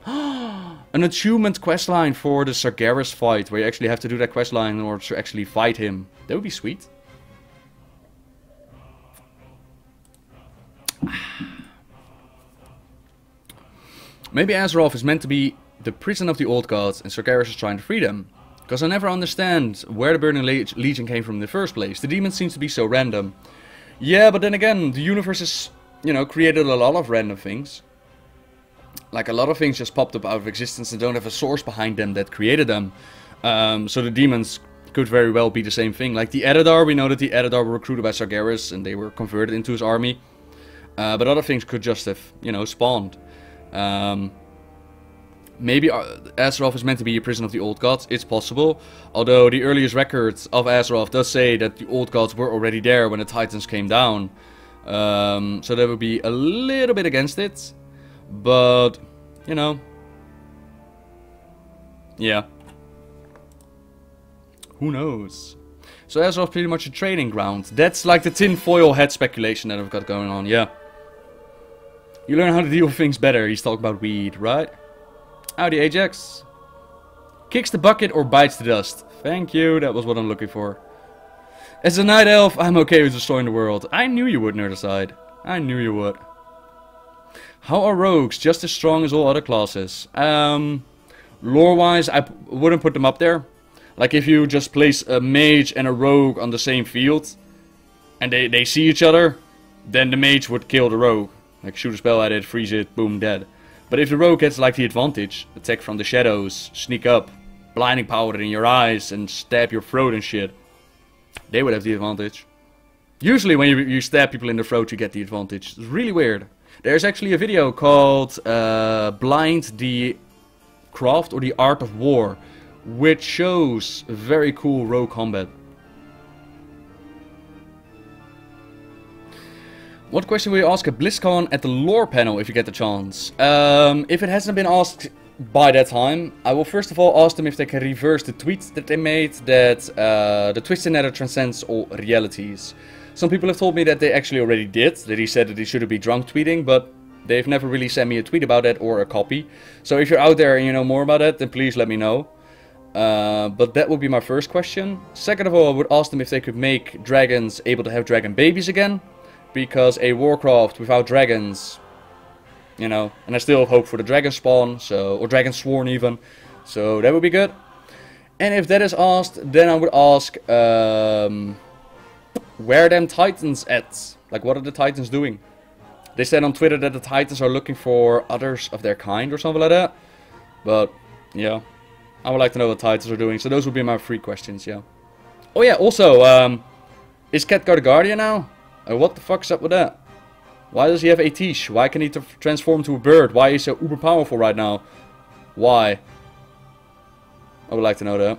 An attunement questline for the Sargeras fight, where you actually have to do that questline in order to actually fight him. That would be sweet. Maybe Azeroth is meant to be the prison of the old gods and Sargeras is trying to free them. Because I never understand where the Burning Legion came from in the first place. The demons seem to be so random. Yeah, but then again, the universe has, you know, created a lot of random things. Like a lot of things just popped up out of existence and don't have a source behind them that created them. So the demons could very well be the same thing. Like the Eredar, we know that the Eredar were recruited by Sargeras and they were converted into his army. But other things could just have, you know, spawned. Maybe Azeroth is meant to be a prison of the old gods. It's possible. Although the earliest records of Azeroth does say that the old gods were already there when the Titans came down. So that would be a little bit against it. But, you know. Yeah. Who knows? So Azeroth pretty much a training ground. That's like the tinfoil hat speculation that I've got going on, yeah. You learn how to deal with things better. He's talking about weed, right? Howdy, Ajax. Kicks the bucket or bites the dust. Thank you, that was what I'm looking for. As a night elf, I'm okay with destroying the world. I knew you would, Nerdicide. I knew you would. How are rogues just as strong as all other classes? Lore-wise, I wouldn't put them up there. Like if you just place a mage and a rogue on the same field, and they see each other, then the mage would kill the rogue. Like shoot a spell at it, freeze it, boom, dead. But if the rogue gets like the advantage, attack from the shadows, sneak up, blinding powder in your eyes and stab your throat and shit, they would have the advantage. Usually when you stab people in the throat you get the advantage. It's really weird. There's actually a video called Blind the Craft or the Art of War, which shows very cool rogue combat. What question will you ask at BlizzCon at the lore panel if you get the chance? If it hasn't been asked by that time, I will first of all ask them if they can reverse the tweet that they made that the Twisted Nether transcends all realities. Some people have told me that they actually already did, that he said that he shouldn't be drunk tweeting, but they've never really sent me a tweet about that or a copy. So if you're out there and you know more about that, then please let me know. But that would be my first question. Second of all, I would ask them if they could make dragons able to have dragon babies again. Because a Warcraft without dragons, you know, and I still have hope for the dragon spawn, so, or dragon sworn even, so that would be good. And if that is asked, then I would ask, where are them titans at? Like, what are the titans doing? They said on Twitter that the titans are looking for others of their kind or something like that. But, yeah, I would like to know what titans are doing, so those would be my 3 questions, yeah. Oh yeah, also, is Khadgar the Guardian now? What the fuck's up with that? Why does he have a tish? Why can he transform to a bird? Why is he so uber powerful right now? Why? I would like to know that.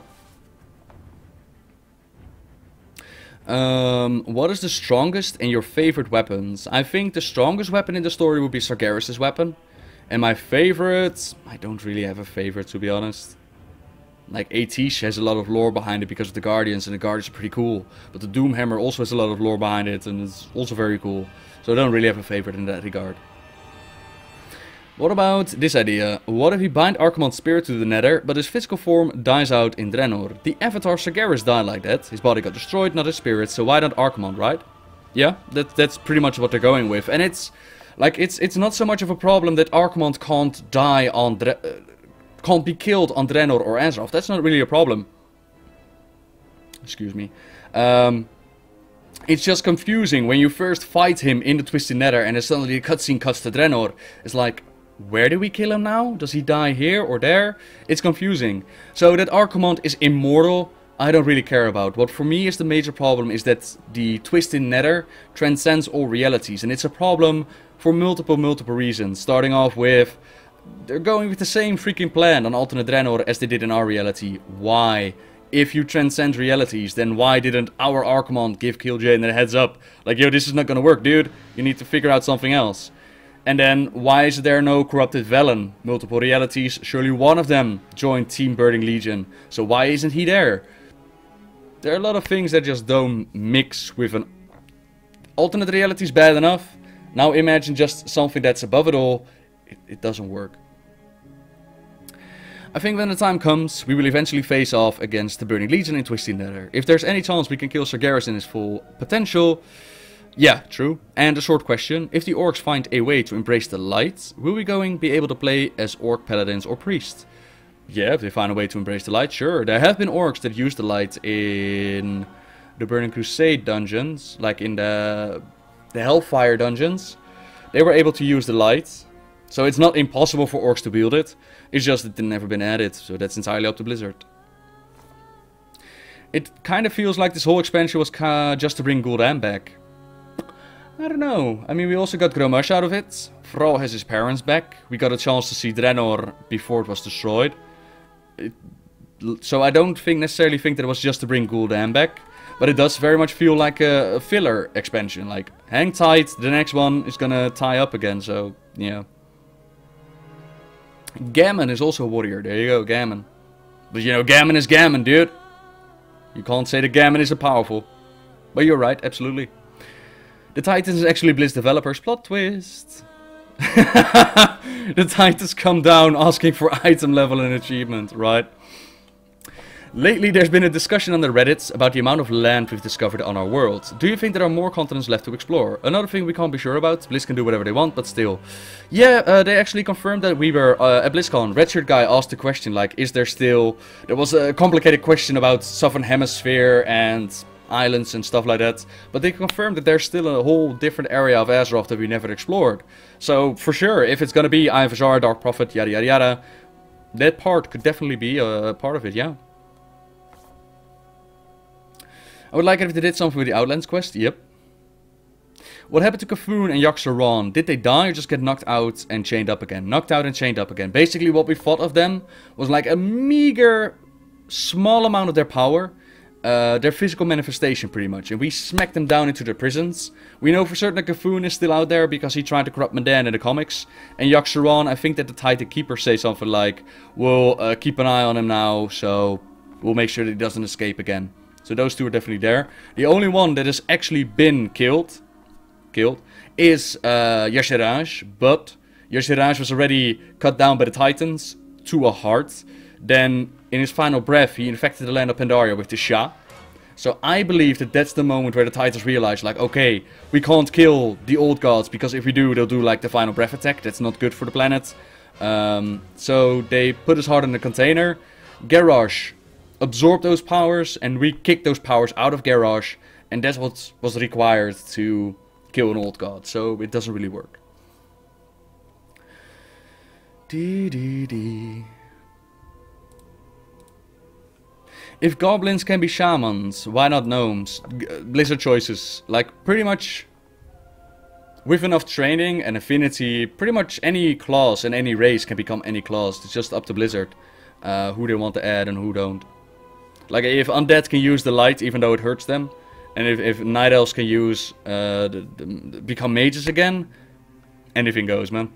What is the strongest and your favorite weapons? I think the strongest weapon in the story would be Sargeras' weapon. And my favorite... I don't really have a favorite, to be honest. Like, Atish has a lot of lore behind it because of the Guardians, and the Guardians are pretty cool. But the Doomhammer also has a lot of lore behind it, and it's also very cool. So I don't really have a favorite in that regard. What about this idea? What if we bind Archimonde's spirit to the Nether, but his physical form dies out in Draenor? The Avatar Sargeras died like that. His body got destroyed, not his spirit, so why not Archimonde, right? Yeah, that's pretty much what they're going with. And it's like, it's not so much of a problem that Archimonde can't die on can't be killed on Draenor or Azeroth. That's not really a problem. Excuse me. It's just confusing when you first fight him in the Twisted Nether and then suddenly the cutscene cuts to Draenor. It's like, where do we kill him now? Does he die here or there? It's confusing. So that Archimonde is immortal, I don't really care about. What for me is the major problem is that the Twisted Nether transcends all realities. And it's a problem for multiple reasons. Starting off with... they're going with the same freaking plan on alternate Draenor as they did in our reality. Why? If you transcend realities, then why didn't our Archimonde give Killjaden a heads up? Like, yo, this is not gonna work, dude. You need to figure out something else. And then, why is there no corrupted Velen? Multiple realities, surely one of them joined Team Burning Legion. So why isn't he there? There are a lot of things that just don't mix with an... alternate reality is bad enough. Now imagine just something that's above it all. It doesn't work. I think when the time comes, we will eventually face off against the Burning Legion in Twisted Nether. If there's any chance we can kill Sargeras in his full potential, yeah, true. And a short question, if the orcs find a way to embrace the light, will we be able to play as orc paladins or priests? Yeah, if they find a way to embrace the light, sure. There have been orcs that use the light in the Burning Crusade dungeons, like in the Hellfire dungeons. They were able to use the light. So it's not impossible for orcs to wield it. It's just that it's never been added. So that's entirely up to Blizzard. It kind of feels like this whole expansion was just to bring Gul'dan back. I don't know. I mean, we also got Gromash out of it. Thrall has his parents back. We got a chance to see Draenor before it was destroyed. So I don't necessarily think that it was just to bring Gul'dan back. But it does very much feel like a filler expansion. Like, hang tight, the next one is gonna tie up again. So, yeah. Gammon is also a warrior. There you go, Gammon. But you know, Gammon is Gammon, dude. You can't say that Gammon isn't powerful. But you're right, absolutely. The Titans is actually Blizz developers. Plot twist. The Titans come down asking for item level and achievement, right? Lately there's been a discussion on the Reddits about the amount of land we've discovered on our world. Do you think there are more continents left to explore? Another thing we can't be sure about, Blizz can do whatever they want, but still. Yeah, they actually confirmed that we were at BlizzCon. Redshirt guy asked the question, like, is there still... There was a complicated question about Southern Hemisphere and islands and stuff like that. But they confirmed that there's still a whole different area of Azeroth that we never explored. So, for sure, if it's gonna be Eye of Azar, Dark Prophet, yada yada yada, that part could definitely be a part of it, yeah. I would like it if they did something with the Outlands quest. Yep. What happened to Kafun and Yaxaron? Did they die or just get knocked out and chained up again? Knocked out and chained up again. Basically what we thought of them was like a meager, small amount of their power. their physical manifestation pretty much. And we smacked them down into their prisons. We know for certain that Gafoon is still out there because he tried to corrupt Mandan in the comics. And Yaxaron, I think that the Titan Keepers say something like, we'll keep an eye on him now, so we'll make sure that he doesn't escape again. So those two are definitely there. The only one that has actually been killed is Yashiraj, but Yashiraj was already cut down by the Titans to a heart. Then, in his final breath, he infected the land of Pandaria with the Shah. So I believe that that's the moment where the Titans realize, like, okay, we can't kill the old gods, because if we do, they'll do, like, the final breath attack. That's not good for the planet. So they put his heart in a container. Garrosh absorbed those powers, and we kicked those powers out of Garrosh. And that's what was required to kill an old god. So it doesn't really work. If goblins can be shamans, why not gnomes? Blizzard choices. Like, pretty much, with enough training and affinity, pretty much any class and any race can become any class. It's just up to Blizzard who they want to add and who don't. Like, if undead can use the light even though it hurts them, and if night elves can use become mages again, anything goes, man.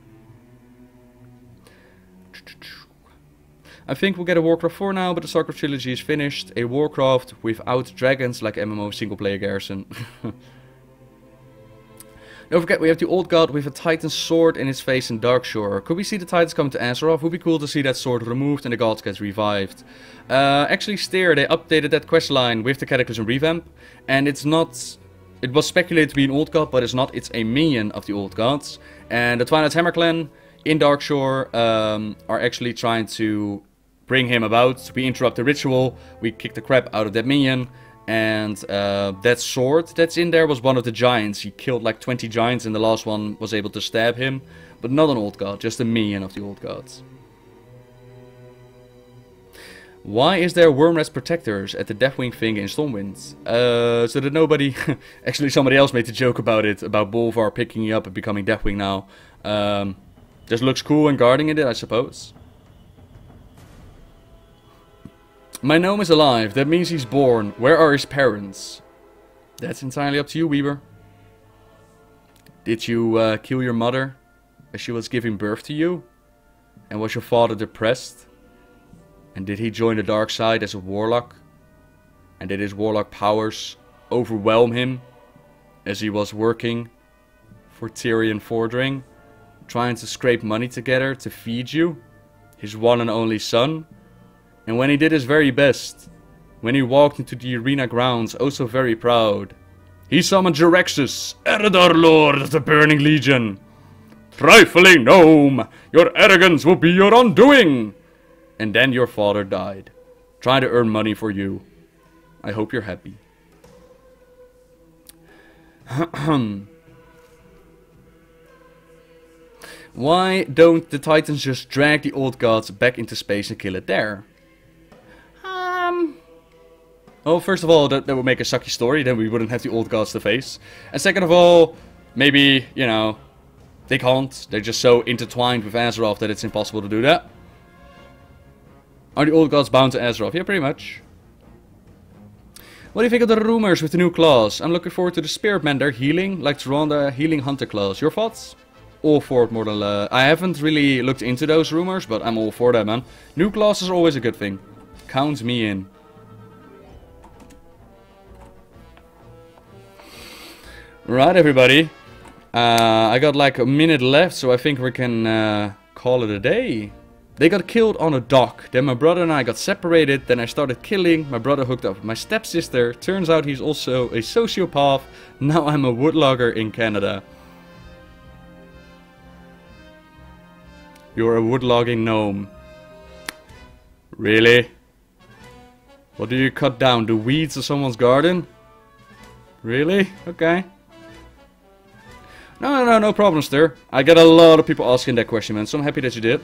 I think we'll get a Warcraft 4 now, but the StarCraft trilogy is finished. A Warcraft without dragons, like MMO single-player garrison. Don't forget, we have the old god with a Titan sword in his face in Darkshore. Could we see the Titans come to Azeroth? Would be cool to see that sword removed and the gods get revived. Actually, Steer, they updated that questline with the Cataclysm revamp. And it's not... It was speculated to be an old god, but it's not. It's a minion of the old gods. And the Twilight Hammer clan in Darkshore are actually trying to bring him about. We interrupt the ritual, we kick the crap out of that minion, and that sword that's in there was one of the giants. He killed like 20 giants and the last one was able to stab him, but not an old god, just a minion of the old gods. Why is there Wormrest protectors at the Deathwing thing in Stormwind? So that nobody... Actually, somebody else made a joke about it, about Bolvar picking you up and becoming Deathwing now. Just looks cool and guarding it, I suppose. My gnome is alive. That means he's born. Where are his parents? That's entirely up to you, Weaver. Did you kill your mother as she was giving birth to you? And was your father depressed? And did he join the dark side as a warlock? And did his warlock powers overwhelm him as he was working for Tyrion Fordring, trying to scrape money together to feed you, his one and only son? And when he did his very best, when he walked into the arena grounds, oh so very proud, he summoned Jyrexus, Eredar Lord of the Burning Legion. Trifling gnome, your arrogance will be your undoing. And then your father died, trying to earn money for you. I hope you're happy. Why don't the Titans just drag the old gods back into space and kill it there? Well, first of all, that would make a sucky story, then we wouldn't have the old gods to face. And second of all, maybe, you know, they can't. They're just so intertwined with Azeroth that it's impossible to do that. Are the old gods bound to Azeroth? Yeah, pretty much. What do you think of the rumors with the new class? I'm looking forward to the Spirit Mender healing, like Tyrande healing Hunter class. Your thoughts? All for it more than... I haven't really looked into those rumors, but I'm all for that, man. New classes are always a good thing. Count me in. Right, everybody. I got like a minute left, so I think we can call it a day. They got killed on a dock. Then my brother and I got separated. Then I started killing. My brother hooked up with my stepsister. Turns out he's also a sociopath. Now I'm a woodlogger in Canada. You're a woodlogging gnome. Really? What do you cut down? The weeds of someone's garden? Really? Okay. No problem, sir. I get a lot of people asking that question, man. So I'm happy that you did.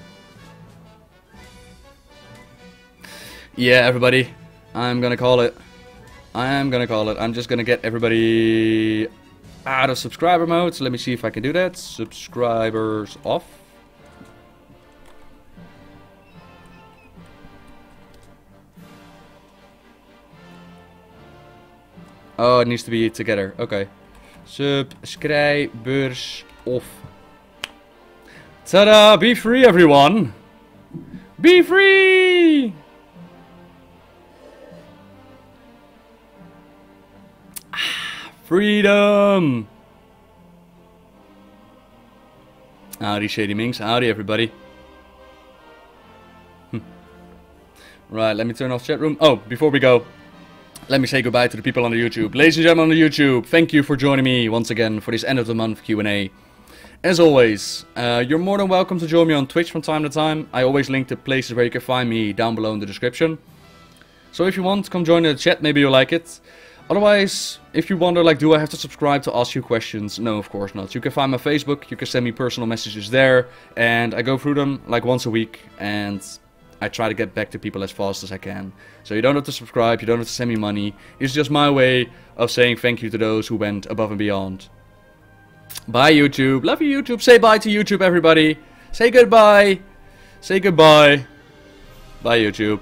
Yeah, everybody. I'm gonna call it. I'm just gonna get everybody out of subscriber mode. So let me see if I can do that. Subscribers off. Oh, it needs to be together. Okay. Subscribers off. Ta-da! Be free, everyone! Be free! Freedom! Howdy, Shady Minx. Howdy, everybody. Right, let me turn off chat room. Oh, before we go, let me say goodbye to the people on the YouTube. Ladies and gentlemen on the YouTube, thank you for joining me once again for this end of the month Q&A. As always, you're more than welcome to join me on Twitch from time to time. I always link the places where you can find me down below in the description. So if you want, come join the chat, maybe you'll like it. Otherwise, if you wonder, like, do I have to subscribe to ask you questions? No, of course not. You can find my Facebook, you can send me personal messages there, and I go through them like once a week, and I try to get back to people as fast as I can. So you don't have to subscribe, you don't have to send me money. It's just my way of saying thank you to those who went above and beyond. Bye, YouTube. Love you, YouTube. Say bye to YouTube, everybody. Say goodbye. Say goodbye. Bye, YouTube.